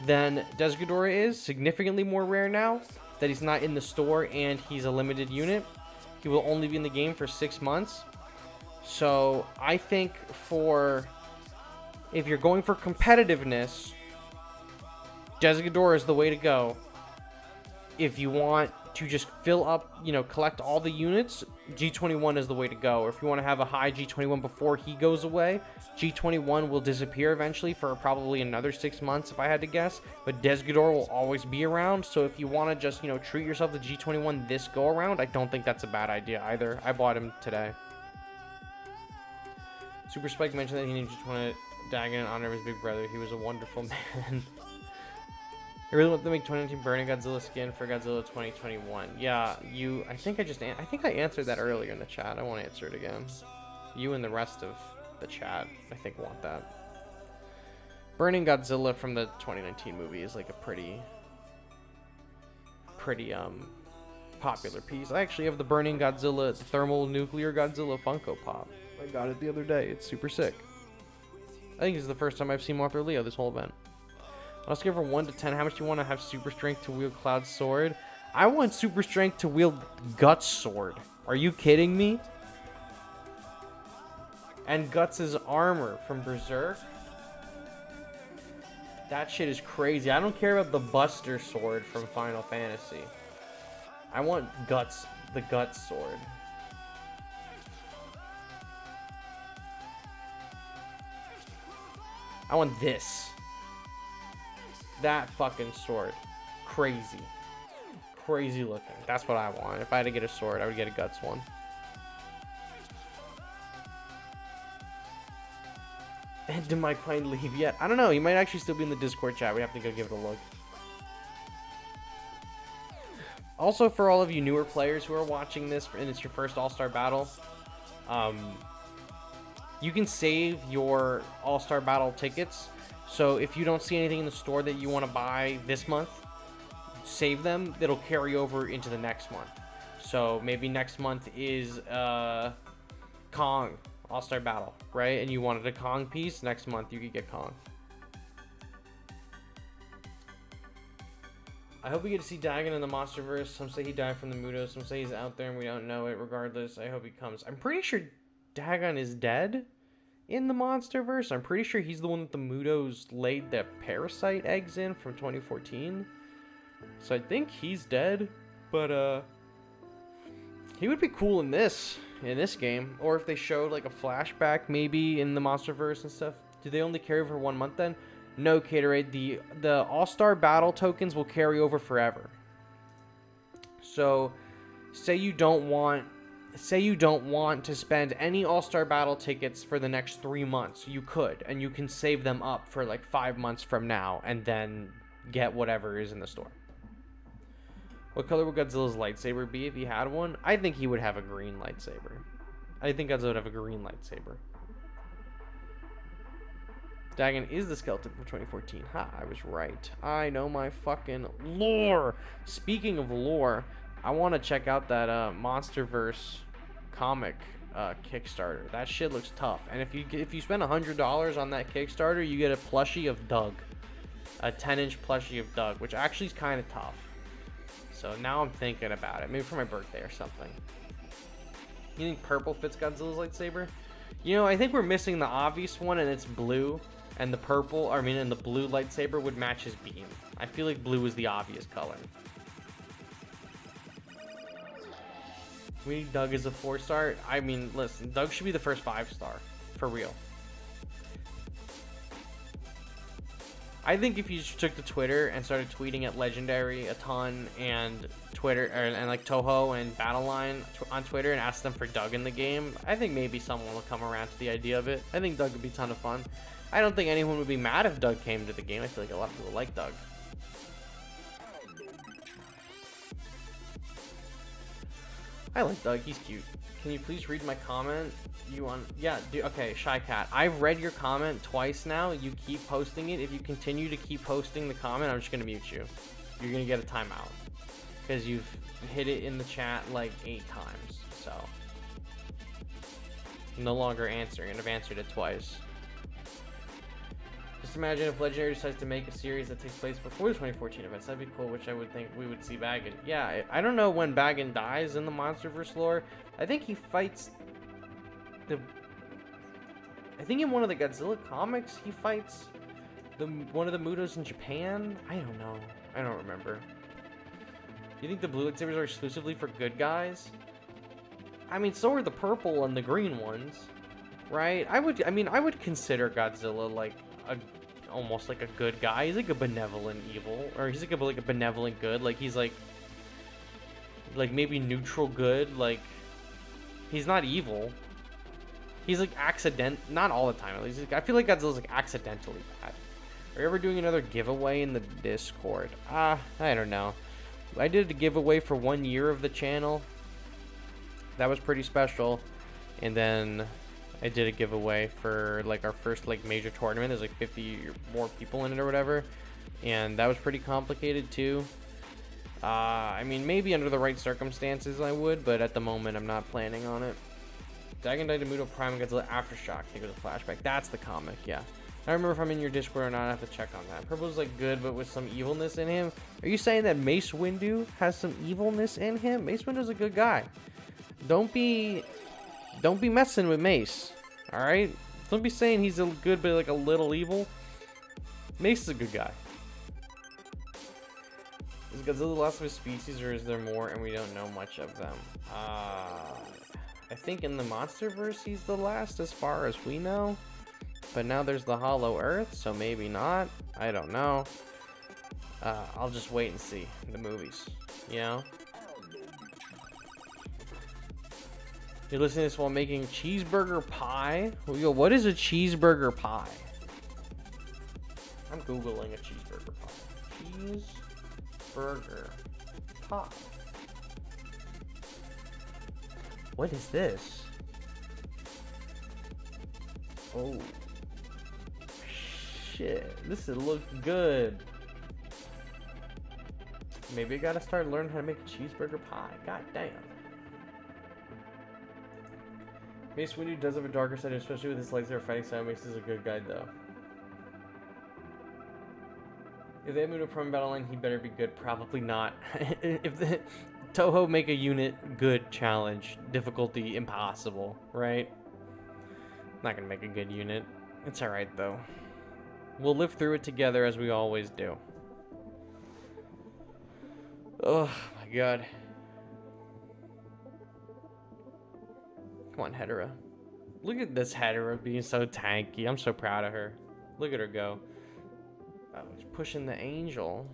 than Desgador is, significantly more rare now that he's not in the store and he's a limited unit. He will only be in the game for 6 months. So I think if you're going for competitiveness, Desgador is the way to go. If you want to just fill up, collect all the units, G21 is the way to go. Or if you want to have a high G21 before he goes away, G21 will disappear eventually for probably another 6 months if I had to guess. But Desgador will always be around. So if you want to just, treat yourself to G21 this go around, I don't think that's a bad idea either. I bought him today. Super Spike mentioned that he named G20 Dagon in honor of his big brother. He was a wonderful man. I really want to make 2019 Burning Godzilla skin for Godzilla 2021. Yeah, I think I answered that earlier in the chat. I won't answer it again. You and the rest of the chat, I think, want that. Burning Godzilla from the 2019 movie is like a pretty popular piece. I actually have the Burning Godzilla, the thermal nuclear Godzilla Funko Pop. I got it the other day. It's super sick. I think this is the first time I've seen Mothra Leo this whole event. I'll scale from 1 to 10. How much do you want to have super strength to wield Cloud's sword? I want super strength to wield Guts' sword. Are you kidding me? And Guts' armor from Berserk? That shit is crazy. I don't care about the Buster sword from Final Fantasy. I want the Guts sword. I want this. That fucking sword. Crazy. Crazy looking. That's what I want. If I had to get a sword, I would get a Guts one. And did Mike Pine leave yet? I don't know. He might actually still be in the Discord chat. We have to go give it a look. Also, for all of you newer players who are watching this, and it's your first All-Star Battle, you can save your All-Star Battle tickets. So if you don't see anything in the store that you want to buy this month, save them. It'll carry over into the next month. So maybe next month is Kong All-Star Battle, right? And you wanted a Kong piece. Next month you could get Kong. I hope we get to see Dagon in the Monsterverse. Some say he died from the Muto. Some say he's out there and we don't know it. Regardless, I hope he comes. I'm pretty sure Dagon is dead in the Monsterverse. I'm pretty sure he's the one that the Mutos laid the parasite eggs in from 2014. So I think he's dead, but he would be cool in this game. Or if they showed like a flashback maybe in the Monsterverse and stuff. Do they only carry over 1 month then? No, Caterade. The All-Star Battle tokens will carry over forever. So say you don't want to spend any All-Star Battle tickets for the next 3 months. You could, and you can save them up for like 5 months from now and then get whatever is in the store. What color would Godzilla's lightsaber be if he had one? I think he would have a green lightsaber. I think Godzilla would have a green lightsaber. Dagon is the skeleton from 2014. Ha, I was right. I know my fucking lore. Speaking of lore, I want to check out that Monsterverse comic Kickstarter. That shit looks tough. And if you spend $100 on that Kickstarter, you get a plushie of Doug, a 10-inch plushie of Doug, which actually is kind of tough. So now I'm thinking about it. Maybe for my birthday or something. You think purple fits Godzilla's lightsaber? You know, I think we're missing the obvious one, and it's blue. And the purple, and the blue lightsaber would match his beam. I feel like blue is the obvious color. We need Doug as a 4-star. I mean, listen, Doug should be the first 5-star. For real. I think if you took to Twitter and started tweeting at Legendary a ton and Twitter and like Toho and Battleline on Twitter and asked them for Doug in the game, I think maybe someone will come around to the idea of it. I think Doug would be a ton of fun. I don't think anyone would be mad if Doug came to the game. I feel like a lot of people like Doug. I like Doug. He's cute. Can you please read my comment? You want? Yeah, dude. Okay, Shy Cat. I've read your comment twice now. You keep posting it. If you continue to keep posting the comment, I'm just gonna mute you. You're gonna get a timeout because you've hit it in the chat like 8 times. So I'm no longer answering, and I've answered it twice. Just imagine if Legendary decides to make a series that takes place before the 2014 events. That'd be cool, which I would think we would see Baggin. Yeah, I don't know when Baggin dies in the Monsterverse lore. I think he fights I think in one of the Godzilla comics, he fights one of the Mutos in Japan. I don't know. I don't remember. Do you think the blue lightsabers are exclusively for good guys? I mean, so are the purple and the green ones, right? I would consider Godzilla like almost like a good guy. He's like a benevolent evil, or he's like a benevolent good. Like he's like maybe neutral good. Like he's not evil. He's like not all the time at least. I feel like Godzilla's like accidentally bad. Are you ever doing another giveaway in the Discord? I don't know. I did a giveaway for 1 year of the channel. That was pretty special. And then I did a giveaway for like our first like major tournament. There's like 50 or more people in it or whatever. And that was pretty complicated too. I mean, maybe under the right circumstances I would, but at the moment I'm not planning on it. Dragon Daidamuto Prime Godzilla Aftershock. I think it was a flashback. That's the comic, yeah. I don't remember if I'm in your Discord or not. I have to check on that. Purple's like good, but with some evilness in him. Are you saying that Mace Windu has some evilness in him? Mace Windu's a good guy. Don't be messing with Mace. All right. Don't be saying he's a good, but like a little evil. Mace is a good guy. Is Godzilla the last of his species, or is there more and we don't know much of them? I think in the Monsterverse he's the last as far as we know. But now there's the Hollow Earth, so maybe not. I don't know. I'll just wait and see the movies, you know? You're listening to this while making cheeseburger pie? Yo, what is a cheeseburger pie? I'm Googling a cheeseburger pie. Cheeseburger pie. What is this? Oh. Shit. This looks good. Maybe I gotta start learning how to make a cheeseburger pie. God damn. Mace Windu does have a darker side, especially with his lightsaber fighting style. Mace is a good guy, though. If they move to Prime Battle Line, he better be good. Probably not. If the Toho make a unit good challenge, difficulty impossible, right? Not gonna make a good unit. It's alright, though. We'll live through it together as we always do. Oh my god. Come on, Hedera. Look at this Hedera being so tanky. I'm so proud of her. Look at her go. Oh, she's pushing the angel.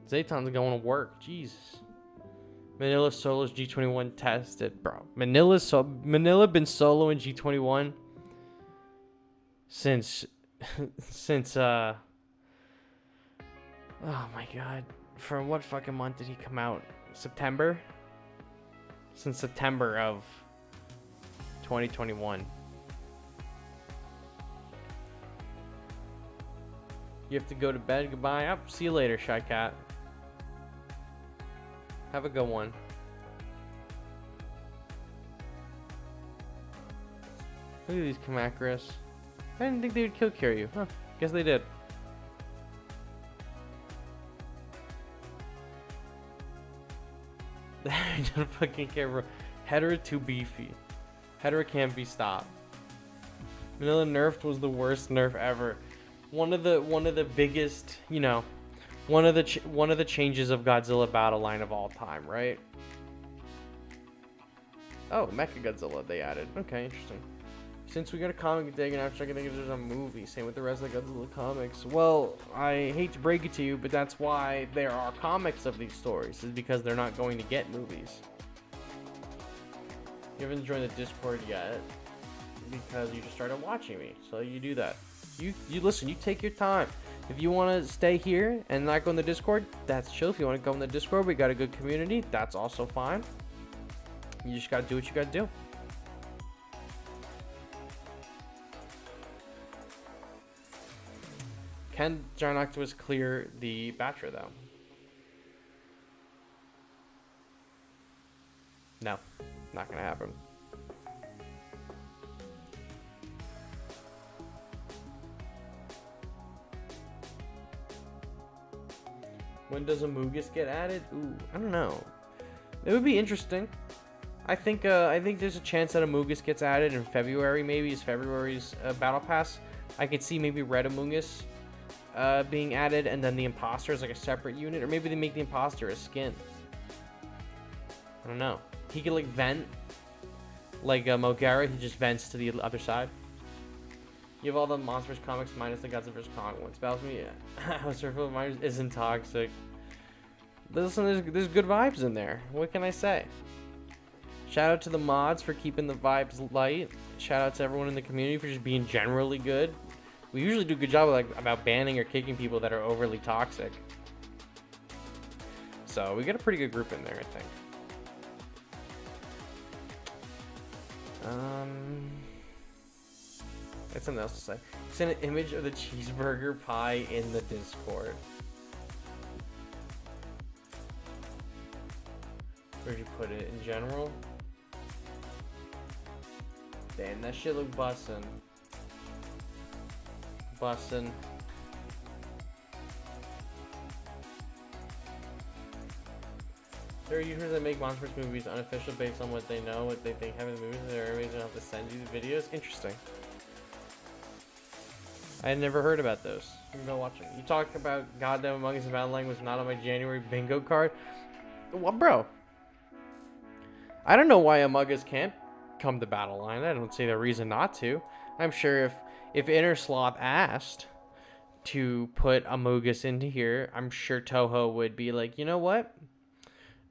Zayton's going to work. Jesus. Manila solos G21 tested, bro. Manila been soloing G21 since oh my god. From what fucking month did he come out? September? Since September of 2021. You have to go to bed. Goodbye. Up. See you later, Shy Cat. Have a good one. Look at these Kamakuras. I didn't think they would kill Kiryu. Huh. Guess they did. I don't fucking care, bro. Hedera too beefy. Hedera can't be stopped. Manila nerfed was the worst nerf ever. One of the biggest, you know, one of the changes of Godzilla battle line of all time, right? Oh, Mechagodzilla they added. Okay, interesting. Since we got a comic today, and after I think there's a movie. Same with the rest of the Godzilla comics. Well, I hate to break it to you, but that's why there are comics of these stories, is because they're not going to get movies. You haven't joined the Discord yet. because you just started watching me. So you do that. You listen. You take your time. If you want to stay here and not go in the Discord, that's chill. If you want to go in the Discord, we got a good community. That's also fine. You just gotta do what you gotta do. Can Giant Octopus clear the Bachelor though? No, not gonna happen. When does Amogus get added? Ooh, I don't know. It would be interesting. I think there's a chance that Amogus gets added in February. Maybe it's February's Battle Pass. I could see maybe Red Amogus being added, and then the Imposter is like a separate unit, or maybe they make the Imposter a skin. I don't know. He could like vent, like Mogara. He just vents to the other side. You have all the Monsters comics minus the Godzilla vs. Kong ones. Spells me, House of Miners isn't toxic. Listen, there's good vibes in there. What can I say? Shout out to the mods for keeping the vibes light. Shout out to everyone in the community for just being generally good. We usually do a good job about banning or kicking people that are overly toxic. So we got a pretty good group in there, I think. That's something else to say. Send an image of the cheeseburger pie in the Discord. Where'd you put it? In general? Damn, that shit look bussin'. Bussin'. There are YouTubers that make Monsters movies unofficial based on what they know, what they think happen in the movies, and everybody's gonna have to send you the videos. Interesting. I had never heard about those. I'm gonna watch it. You talked about Goddamn Among Us and Battleline was not on my January bingo card. Well, bro. I don't know why Among Us can't come to Battleline. I don't see the reason not to. I'm sure if Innersloth asked to put Among Us into here, I'm sure Toho would be like, you know what?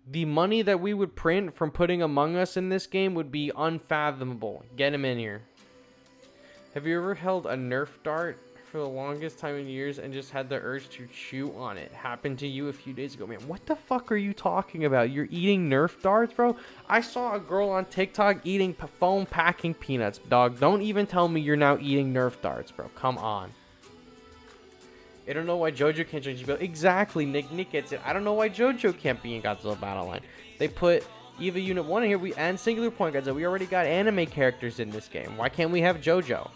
The money that we would print from putting Among Us in this game would be unfathomable. Get him in here. Have you ever held a Nerf dart for the longest time in years and just had the urge to chew on it? Happened to you a few days ago. Man, what the fuck are you talking about? You're eating Nerf darts, bro? I saw a girl on TikTok eating foam packing peanuts, dog. Don't even tell me you're now eating Nerf darts, bro. Come on. I don't know why JoJo can't join GBL. Exactly, Nick gets it. I don't know why JoJo can't be in Godzilla Battleline. They put EVA Unit 1 in here, and Singular Point Godzilla. We already got anime characters in this game. Why can't we have JoJo?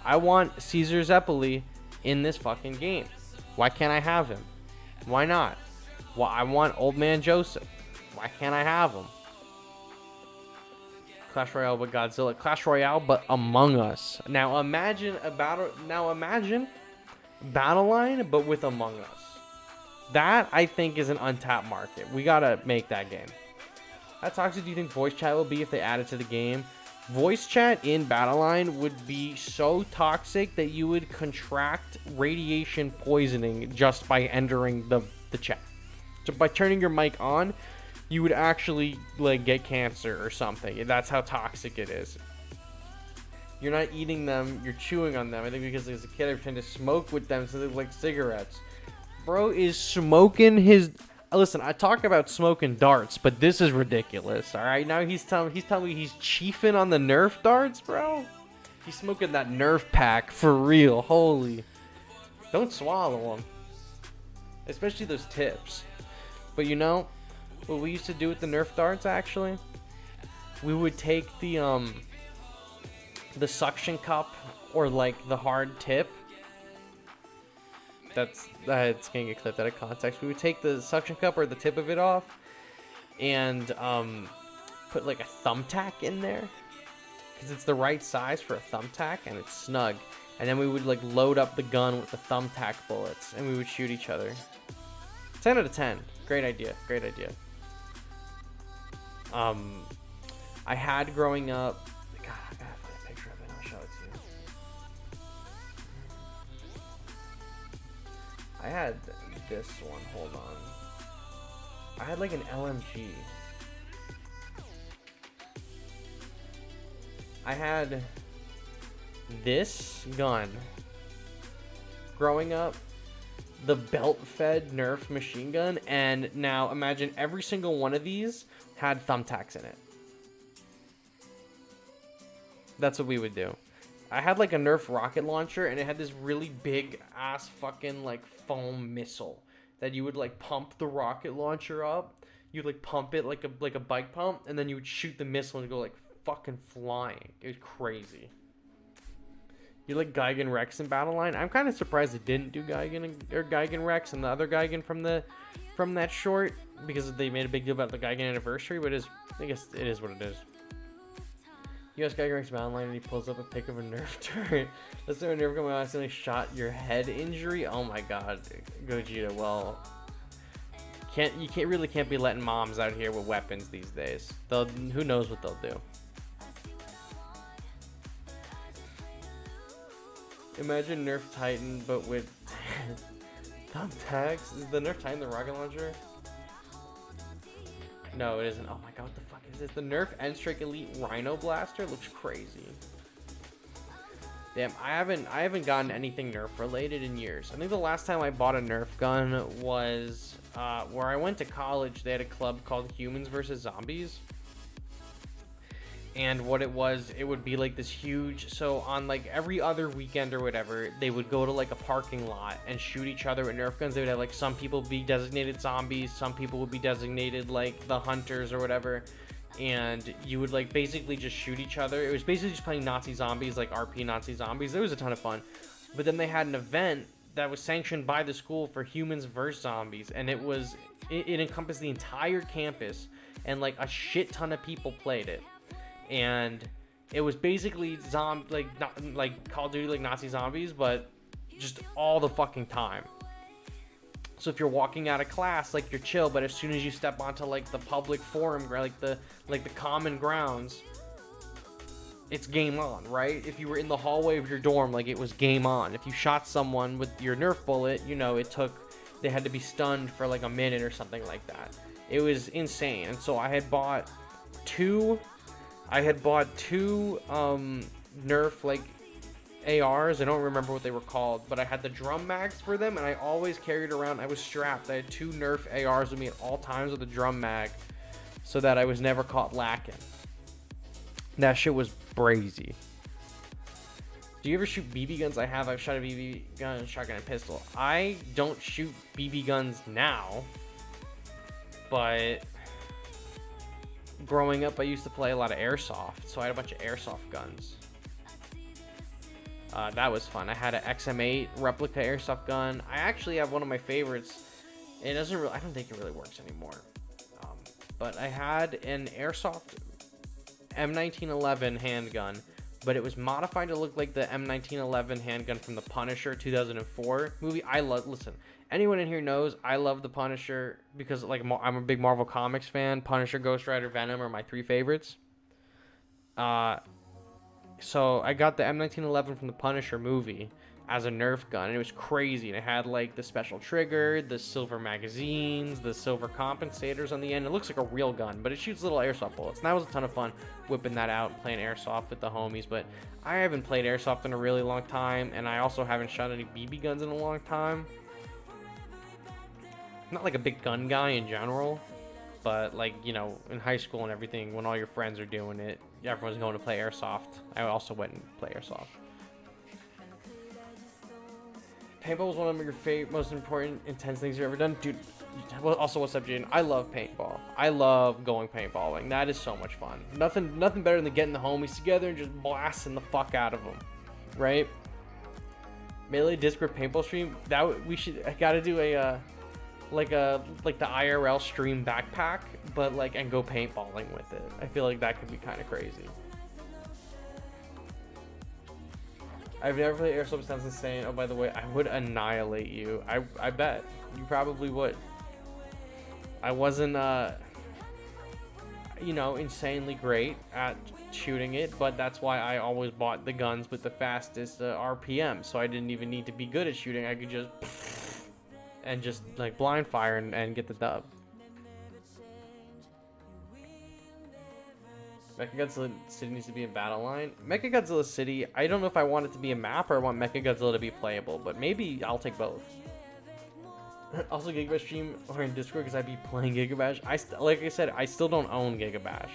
I want Caesar Zeppeli in this fucking game. Why can't I have him? Why not? Well, I want Old Man Joseph. Why can't I have him? Clash Royale but Godzilla. Clash Royale but Among Us. Now imagine Battleline but with Among Us. That I think is an untapped market. We gotta make that game. How toxic do you think voice chat will be if they add it to the game? Voice chat in Battleline would be so toxic that you would contract radiation poisoning just by entering the chat. So by turning your mic on, you would actually like get cancer or something. That's how toxic it is. You're not eating them, you're chewing on them. I think because as a kid I pretended to smoke with them so they look like cigarettes. Bro is smoking his... Listen, I talk about smoking darts, but this is ridiculous, alright? Now he's telling me he's chiefing on the Nerf darts, bro? He's smoking that Nerf pack for real. Holy. Don't swallow them. Especially those tips. But you know what we used to do with the Nerf darts, actually? We would take the suction cup or like the hard tip. It's gonna get clipped out of context. We would take the suction cup or the tip of it off and put like a thumbtack in there because it's the right size for a thumbtack and it's snug. And then we would like load up the gun with the thumbtack bullets and we would shoot each other. 10 out of 10. Great idea. Great idea. I had growing up. God, I gotta find a picture of it. I'll show it to you. I had this one. Hold on. I had like an LMG. I had this gun growing up, the belt-fed Nerf machine gun, and now imagine every single one of these had thumbtacks in it. That's what we would do. I had like a Nerf rocket launcher, and it had this really big ass fucking like foam missile that you would like pump the rocket launcher up. You'd like pump it like a bike pump, and then you would shoot the missile and go like fucking flying. It was crazy. You like Geigen Rex in Battle Line? I'm kind of surprised they didn't do Geigen Rex and the other Geigen from that short, because they made a big deal about the Geigen anniversary. But I guess it is what it is. US Geigen Rex Battle Line, and he pulls up a pic of a Nerf turret. Let's say a Nerf coming out accidentally shot your head injury. Oh my god, Gogeta. Well, you can't be letting moms out here with weapons these days. Who knows what they'll do. Imagine Nerf Titan, but with thumbtacks. Is the Nerf Titan the rocket launcher? No, it isn't. Oh my god, what the fuck is this? The Nerf N-Strike Elite Rhino Blaster looks crazy. Damn, I haven't gotten anything Nerf related in years. I think the last time I bought a Nerf gun was where I went to college. They had a club called Humans vs. Zombies. And what it would be like this huge, so on like every other weekend or whatever, they would go to like a parking lot and shoot each other with Nerf guns. They would have like some people be designated zombies, some people would be designated like the hunters or whatever, and you would like basically just shoot each other. It was basically just playing Nazi zombies, like RP Nazi zombies. It was a ton of fun. But then they had an event that was sanctioned by the school for Humans vs. Zombies, and it encompassed the entire campus, and like a shit ton of people played it. And it was basically not like Call of Duty, like Nazi zombies, but just all the fucking time. So if you're walking out of class, like you're chill, but as soon as you step onto like the public forum, like the common grounds, it's game on, right? If you were in the hallway of your dorm, like it was game on. If you shot someone with your Nerf bullet, you know, they had to be stunned for like a minute or something like that. It was insane. And so I had bought two Nerf like ARs. I don't remember what they were called, but I had the drum mags for them, and I always carried around. I was strapped. I had two Nerf ARs with me at all times with a drum mag, so that I was never caught lacking. That shit was brazy. Do you ever shoot BB guns? I've shot a BB gun, shotgun, and pistol. I don't shoot BB guns now, but growing up, I used to play a lot of airsoft, so I had a bunch of airsoft guns. That was fun. I had an XM8 replica airsoft gun. I actually have one of my favorites. I don't think it really works anymore. But I had an airsoft M1911 handgun, but it was modified to look like the M1911 handgun from the Punisher 2004 movie. Listen, anyone in here knows I love the Punisher because like I'm a big Marvel Comics fan. Punisher, Ghost Rider, Venom are my three favorites. So I got the M1911 from the Punisher movie as a Nerf gun, and it was crazy. And it had like the special trigger, the silver magazines, the silver compensators on the end. It looks like a real gun, but it shoots little airsoft bullets. And that was a ton of fun whipping that out, playing airsoft with the homies. But I haven't played airsoft in a really long time, and I also haven't shot any BB guns in a long time. I'm not like a big gun guy in general, but like, you know, in high school and everything, when all your friends are doing it, everyone's going to play airsoft. I also went and play airsoft. Paintball was one of your most important, intense things you've ever done, dude. Also, what's up, Jaden? I love paintball. I love going paintballing. That is so much fun. Nothing better than getting the homies together and just blasting the fuck out of them, right? Melee disc grip paintball stream. I gotta do a like the IRL stream backpack, but like and go paintballing with it. I feel like that could be kind of crazy. I've never played airsoft. Sounds insane. Oh, by the way, I would annihilate you. I bet you probably would. I wasn't insanely great at shooting it, but that's why I always bought the guns with the fastest RPM, so I didn't even need to be good at shooting. I could just like blind fire and get the dub. Mechagodzilla City needs to be a battle line. Mechagodzilla City, I don't know if I want it to be a map or I want Mechagodzilla to be playable, but maybe I'll take both. Also, Gigabash stream or in Discord because I'd be playing Gigabash. Like I said, I still don't own Gigabash.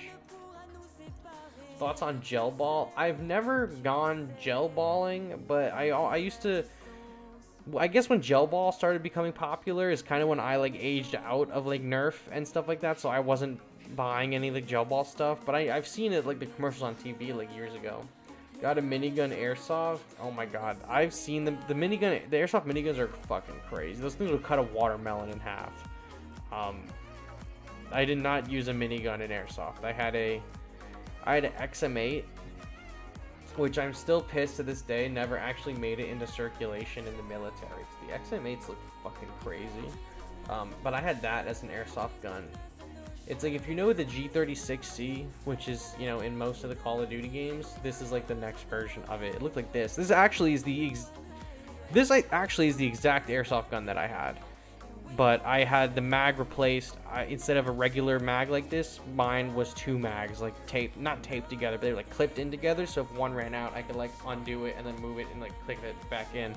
Thoughts on gel ball? I've never gone gel balling, but I used to. I guess when gel ball started becoming popular is kind of when I like aged out of like Nerf and stuff like that, so I wasn't buying any like gel ball stuff. But I've seen it like the commercials on TV like years ago. Got a minigun airsoft. Oh my god, I've seen the minigun. The airsoft miniguns are fucking crazy. Those things will cut a watermelon in half. I did not use a minigun in airsoft. I had an XM8, which I'm still pissed to this day never actually made it into circulation in the military. The XM8s look fucking crazy. But I had that as an airsoft gun. It's like, if you know the G36C, which is, you know, in most of the Call of Duty games, this is like the next version of it. It looked like this. This actually is the exact airsoft gun that I had. But I had the mag replaced. Instead of a regular mag like this, mine was 2 mags, like not taped together, but they were like clipped in together. So if one ran out, I could like undo it and then move it and like click it back in.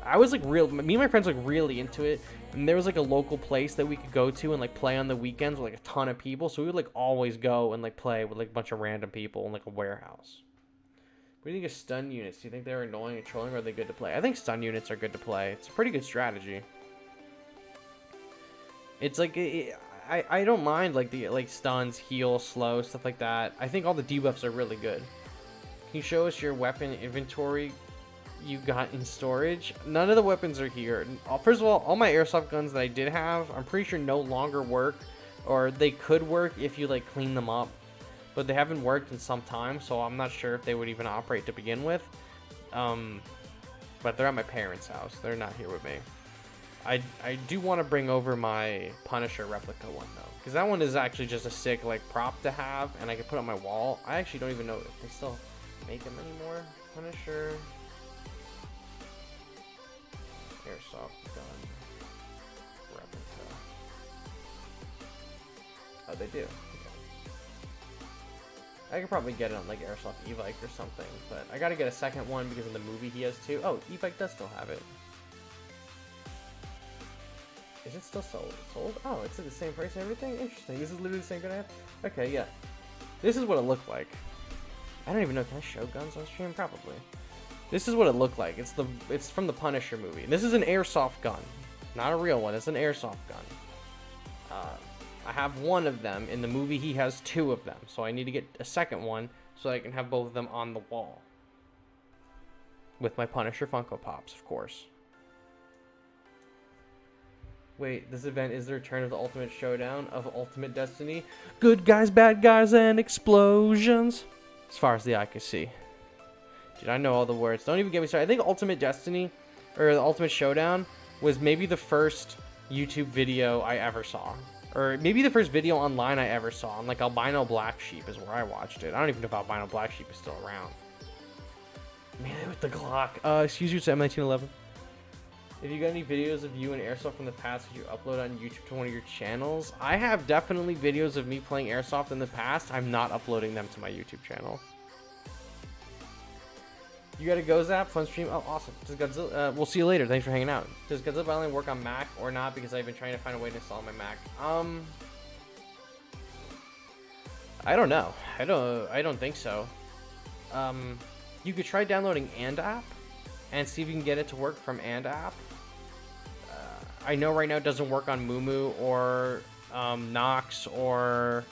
I was like me and my friends like really into it, and there was like a local place that we could go to and like play on the weekends with like a ton of people. So we would like always go and like play with like a bunch of random people in like a warehouse. What do you think of stun units? Do you think they're annoying and trolling, or are they good to play? I think stun units are good to play. It's a pretty good strategy. It's like I don't mind like the stuns, heal, slow, stuff like that. I think all the debuffs are really good. Can you show us your weapon inventory you got in storage? None of the weapons are here. First of all my airsoft guns that I did have, I'm pretty sure no longer work, or they could work if you like clean them up, but they haven't worked in some time, so I'm not sure if they would even operate to begin with. But they're at my parents' house. They're not here with me. I do want to bring over my Punisher replica one though, because that one is actually just a sick like prop to have, and I can put on my wall. I actually don't even know if they still make them anymore. Punisher airsoft gun replica. Oh, they do. Okay. I could probably get it on like Airsoft Evike or something, but I gotta get a second one because in the movie he has 2. Oh, Evike does still have it. Is it still sold? Oh, it's at the same price and everything? Interesting. This is literally the same gun I have? Okay, yeah. This is what it looked like. I don't even know. Can I show guns on stream? Probably. This is what it looked like. It's from the Punisher movie. This is an airsoft gun. Not a real one. It's an airsoft gun. I have one of them. In the movie, he has 2 of them. So I need to get a second one so I can have both of them on the wall. With my Punisher Funko Pops, of course. Wait, this event is the return of the Ultimate Showdown of Ultimate Destiny. Good guys, bad guys, and explosions. As far as the eye can see. Dude, I know all the words. Don't even get me started. I think Ultimate Destiny, or the Ultimate Showdown, was maybe the first YouTube video I ever saw. Or maybe the first video online I ever saw. On like Albino Black Sheep is where I watched it. I don't even know if Albino Black Sheep is still around. Man, with the Glock. Excuse you, it's M1911. If you got any videos of you and Airsoft from the past that you upload on YouTube to one of your channels, I have definitely videos of me playing Airsoft in the past. I'm not uploading them to my YouTube channel. You gotta go, Zap. Fun stream. Oh, awesome. Does Godzilla? We'll see you later. Thanks for hanging out. Does Godzilla Violin work on Mac or not? Because I've been trying to find a way to install my Mac. I don't know. I don't think so. You could try downloading And app and see if you can get it to work from And app. I know right now it doesn't work on Mumu or Nox or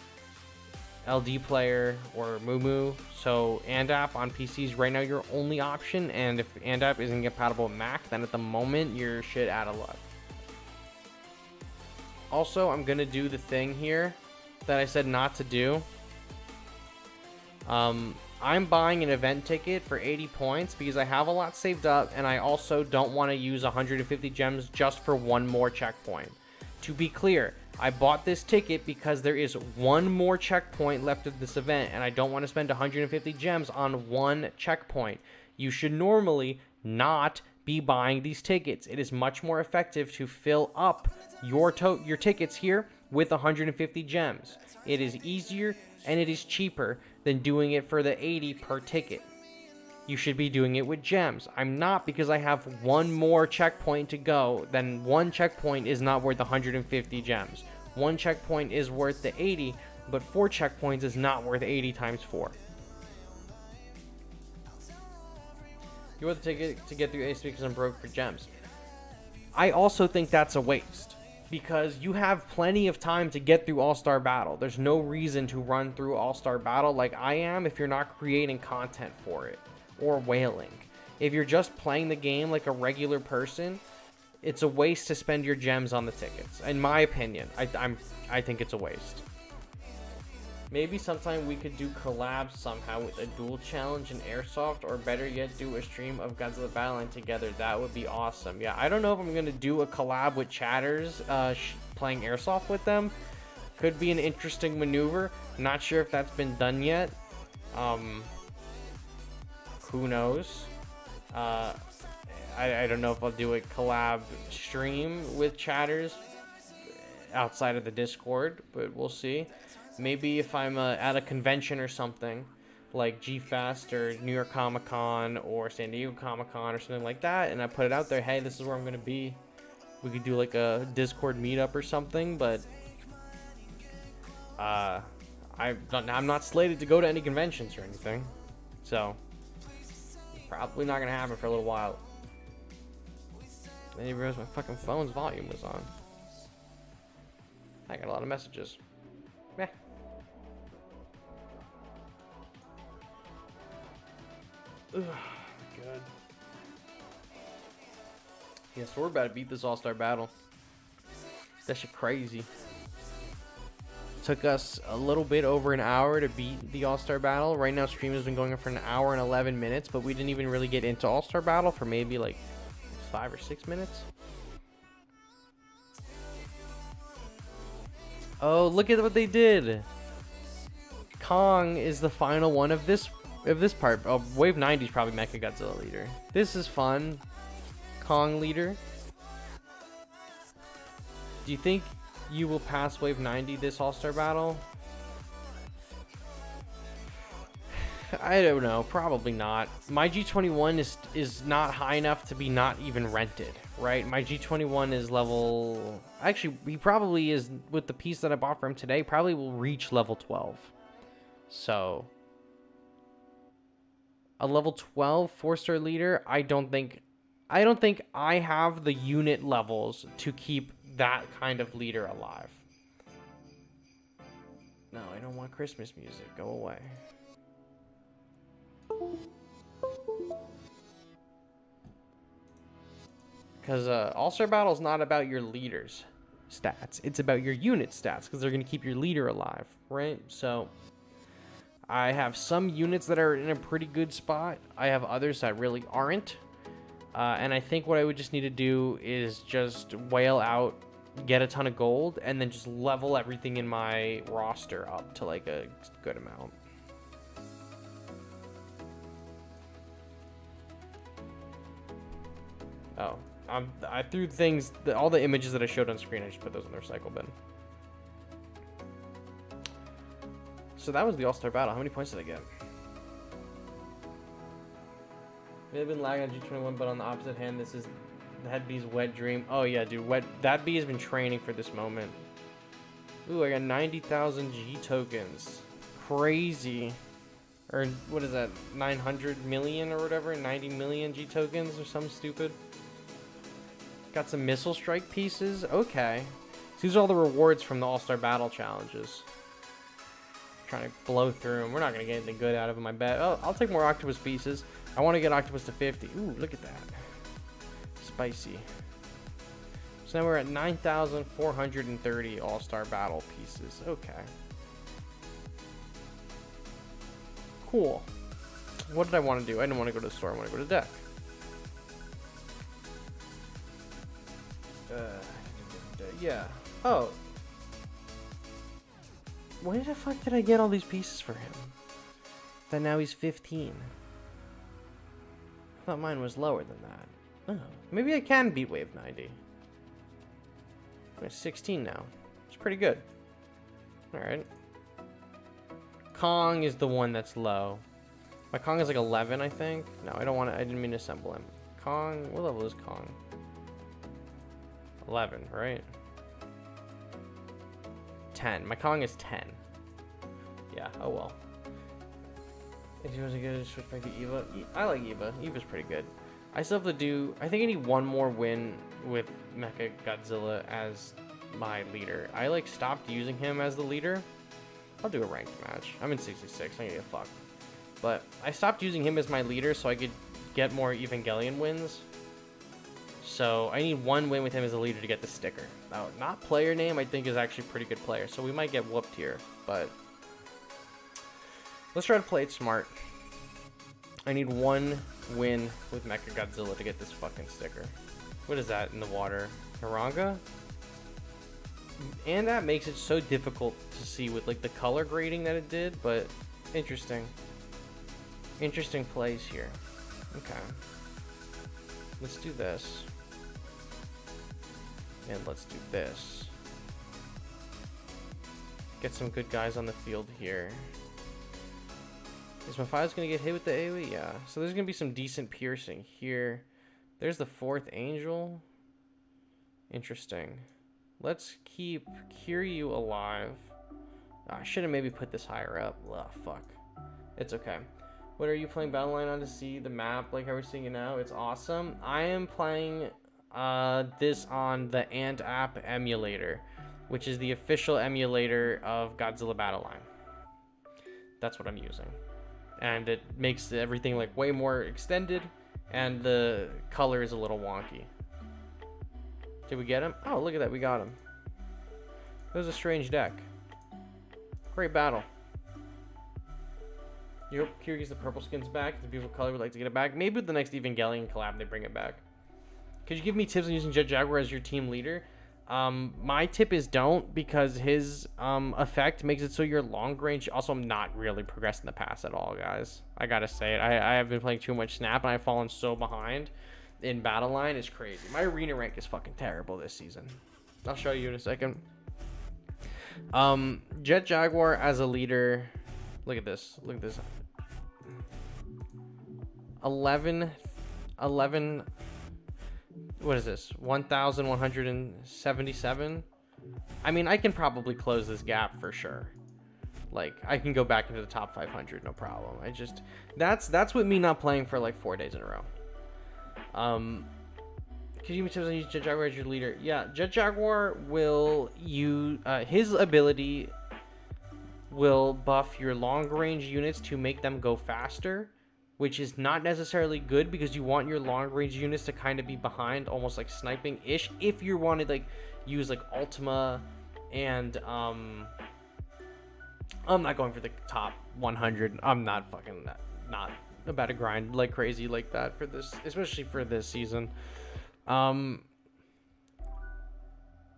LD Player or Mumu, so And app on PCs right now your only option, and if And app isn't compatible with Mac, then at the moment you're shit out of luck. Also, I'm gonna do the thing here that I said not to do. I'm buying an event ticket for 80 points because I have a lot saved up, and I also don't want to use 150 gems just for one more checkpoint. To be clear, I bought this ticket because there is one more checkpoint left of this event, and I don't want to spend 150 gems on one checkpoint. You should normally not be buying these tickets. It is much more effective to fill up your tickets here with 150 gems. It is easier and it is cheaper than doing it for the 80 per ticket. You should be doing it with gems. I'm not, because I have one more checkpoint to go. Then one checkpoint is not worth 150 gems. One checkpoint is worth the 80, but 4 checkpoints is not worth 80 times 4. You want the ticket to get through ASP because I'm broke for gems. I also think that's a waste, because you have plenty of time to get through All-Star Battle. There's no reason to run through All-Star Battle like I am if you're not creating content for it. Or whaling. If you're just playing the game like a regular person, it's a waste to spend your gems on the tickets. In my opinion, I think it's a waste. Maybe sometime we could do collabs somehow with a duel challenge in Airsoft, or better yet, do a stream of Godzilla battling together. That would be awesome. Yeah, I don't know if I'm gonna do a collab with chatters playing Airsoft with them. Could be an interesting maneuver. Not sure if that's been done yet. Who knows? I don't know if I'll do a collab stream with chatters outside of the Discord, but we'll see. Maybe if I'm at a convention or something, like G-Fest or New York Comic-Con or San Diego Comic-Con or something like that, and I put it out there, hey, this is where I'm going to be. We could do like a Discord meetup or something, but I'm not slated to go to any conventions or anything, so probably not gonna happen for a little while. Then you realize my fucking phone's volume was on. I got a lot of messages. Meh. Ugh, good. Yeah, so we're about to beat this All-Star Battle. That shit crazy. Took us a little bit over an hour to beat the All-Star Battle. Right now, stream has been going on for an hour and 11 minutes, but we didn't even really get into All-Star Battle for maybe like 5 or 6 minutes. Oh, look at what they did. Kong is the final one of this part. Oh, Wave 90 is probably Mecha Godzilla leader. This is fun. Kong leader. Do you think you will pass Wave 90 this All-Star Battle? I don't know. Probably not. My G21 is not high enough to be not even rented, right? My G21 is level... Actually, he probably is, with the piece that I bought for him today, probably will reach level 12. So, a level 12 4-star leader, I don't think I have the unit levels to keep that kind of leader alive. No, I don't want Christmas music. Go away. Because All-Star Battle is not about your leader's stats. It's about your unit stats, because they're going to keep your leader alive, right? So, I have some units that are in a pretty good spot. I have others that really aren't. And I think what I would just need to do is just whale out, get a ton of gold, and then just level everything in my roster up to like a good amount. Oh, I threw things, all the images that I showed on screen, I just put those in the recycle bin. So that was the All-Star Battle. How many points did I get? May have been lagging on G21, but on the opposite hand, this is that bee's wet dream. Oh yeah, dude, that bee has been training for this moment. Ooh, I got 90,000 G tokens. Crazy. Or what is that? 900 million or whatever? 90 million G tokens or something stupid. Got some missile strike pieces. Okay. So these are all the rewards from the All-Star Battle challenges. Trying to blow through them. We're not going to get anything good out of them, I bet. Oh, I'll take more octopus pieces. I want to get octopus to 50. Ooh, look at that. Spicy. So now we're at 9,430 All-Star Battle pieces. Okay. Cool. What did I want to do? I didn't want to go to the store. I want to go to deck. Yeah. Oh. Where the fuck did I get all these pieces for him? That now he's 15. I thought mine was lower than that. Oh, maybe I can beat Wave 90. I'm at 16 now. It's pretty good. Alright. Kong is the one that's low. My Kong is like 11, I think. No, I don't want to. I didn't mean to assemble him. Kong, what level is Kong? 11, right? 10. My Kong is 10. Yeah, oh well. If you want to go switch back to Eva, I like Eva. Eva's pretty good. I still have to do. I think I need one more win with Mecha Godzilla as my leader. I like stopped using him as the leader. I'll do a ranked match. I'm in 66. I'm gonna get fucked. But I stopped using him as my leader so I could get more Evangelion wins. So I need one win with him as a leader to get the sticker. Now, not player name, I think is actually a pretty good player. So we might get whooped here, but let's try to play it smart. I need one win with Mecha Godzilla to get this fucking sticker. What is that in the water? Haranga? And that makes it so difficult to see with like the color grading that it did, but interesting. Interesting plays here. Okay. Let's do this. And let's do this. Get some good guys on the field here. Is my fire's gonna get hit with the AoE? Yeah. So there's gonna be some decent piercing here. There's the 4th angel. Interesting. Let's keep Kiryu alive. I should have maybe put this higher up. Ugh, fuck. It's okay. What are you playing Battleline on to see the map like how we're seeing it now? It's awesome. I am playing this on the Ant app emulator, which is the official emulator of Godzilla Battleline. That's what I'm using. And it makes everything like way more extended, and the color is a little wonky. Did we get him? Oh, look at that, we got him. It was a strange deck. Great battle. Yep, Kiryu gets the purple skins back. It's a beautiful color, we'd like to get it back. Maybe with the next Evangelion collab they bring it back. Could you give me tips on using Jet Jaguar as your team leader? My tip is don't, because his effect makes it so you're long range. Also, I'm not really progressing the pass at all, guys. I gotta say it. I have been playing too much Snap, and I've fallen so behind in Battleline. It's crazy. My arena rank is fucking terrible this season. I'll show you in a second. Jet Jaguar as a leader. Look at this. Look at this. 11. What is this? 1,177. I mean, I can probably close this gap for sure. Like, I can go back into the top 500, no problem. I just that's with me not playing for like 4 days in a row. Could you give me tips on using Jet Jaguar as your leader? Yeah, Jet Jaguar will his ability will buff your long range units to make them go faster, which is not necessarily good because you want your long range units to kind of be behind, almost like sniping ish. If you want to like use like Ultima and I'm not going for the top 100. I'm not fucking not about to grind like crazy like that for this, especially for this season.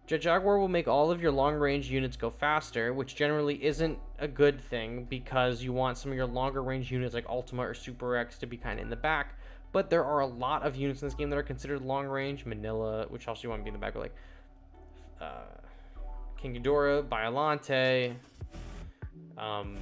Jet Jaguar will make all of your long-range units go faster, which generally isn't a good thing because you want some of your longer-range units like Ultima or Super X to be kind of in the back. But there are a lot of units in this game that are considered long-range. Manila, which also you want to be in the back, but like King Ghidorah, Biollante, I'm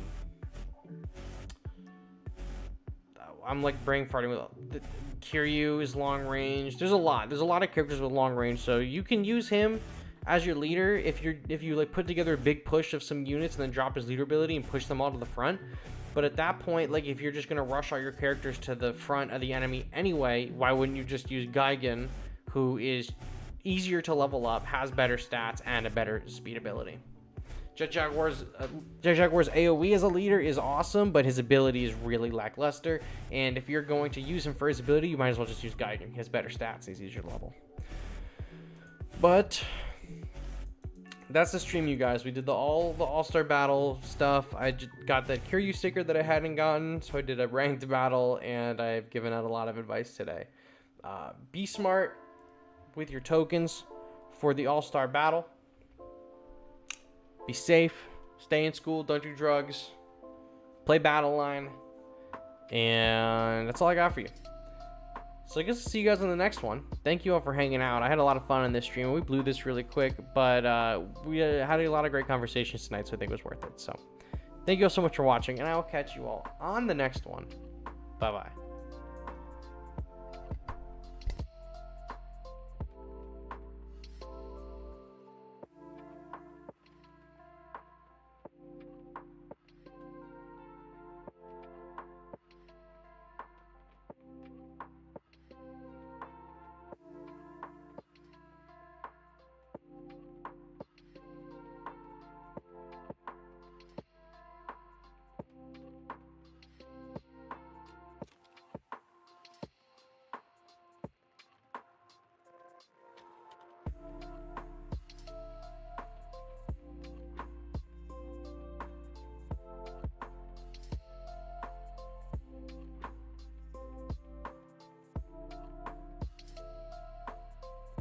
like brain farting with Kiryu is long-range. There's a lot of characters with long-range, so you can use him as your leader if you like put together a big push of some units and then drop his leader ability and push them all to the front. But at that point, like if you're just gonna rush all your characters to the front of the enemy anyway, why wouldn't you just use Gigan, who is easier to level up, has better stats, and a better speed ability? Jet Jaguar's AoE as a leader is awesome, but his ability is really lackluster. And if you're going to use him for his ability, you might as well just use Gigan. He has better stats, he's easier to level. But that's the stream, you guys. We did the all-star battle stuff. I just got that Kiryu sticker that I hadn't gotten, so I did a ranked battle, and I've given out a lot of advice today. Be smart with your tokens for the all-star battle. Be safe, stay in school, don't do drugs, play Battleline, and that's all I got for you. So I guess I'll see you guys on the next one. Thank you all for hanging out. I had a lot of fun in this stream. We blew this really quick, but we had a lot of great conversations tonight, so I think it was worth it. So thank you all so much for watching, and I will catch you all on the next one. Bye-bye.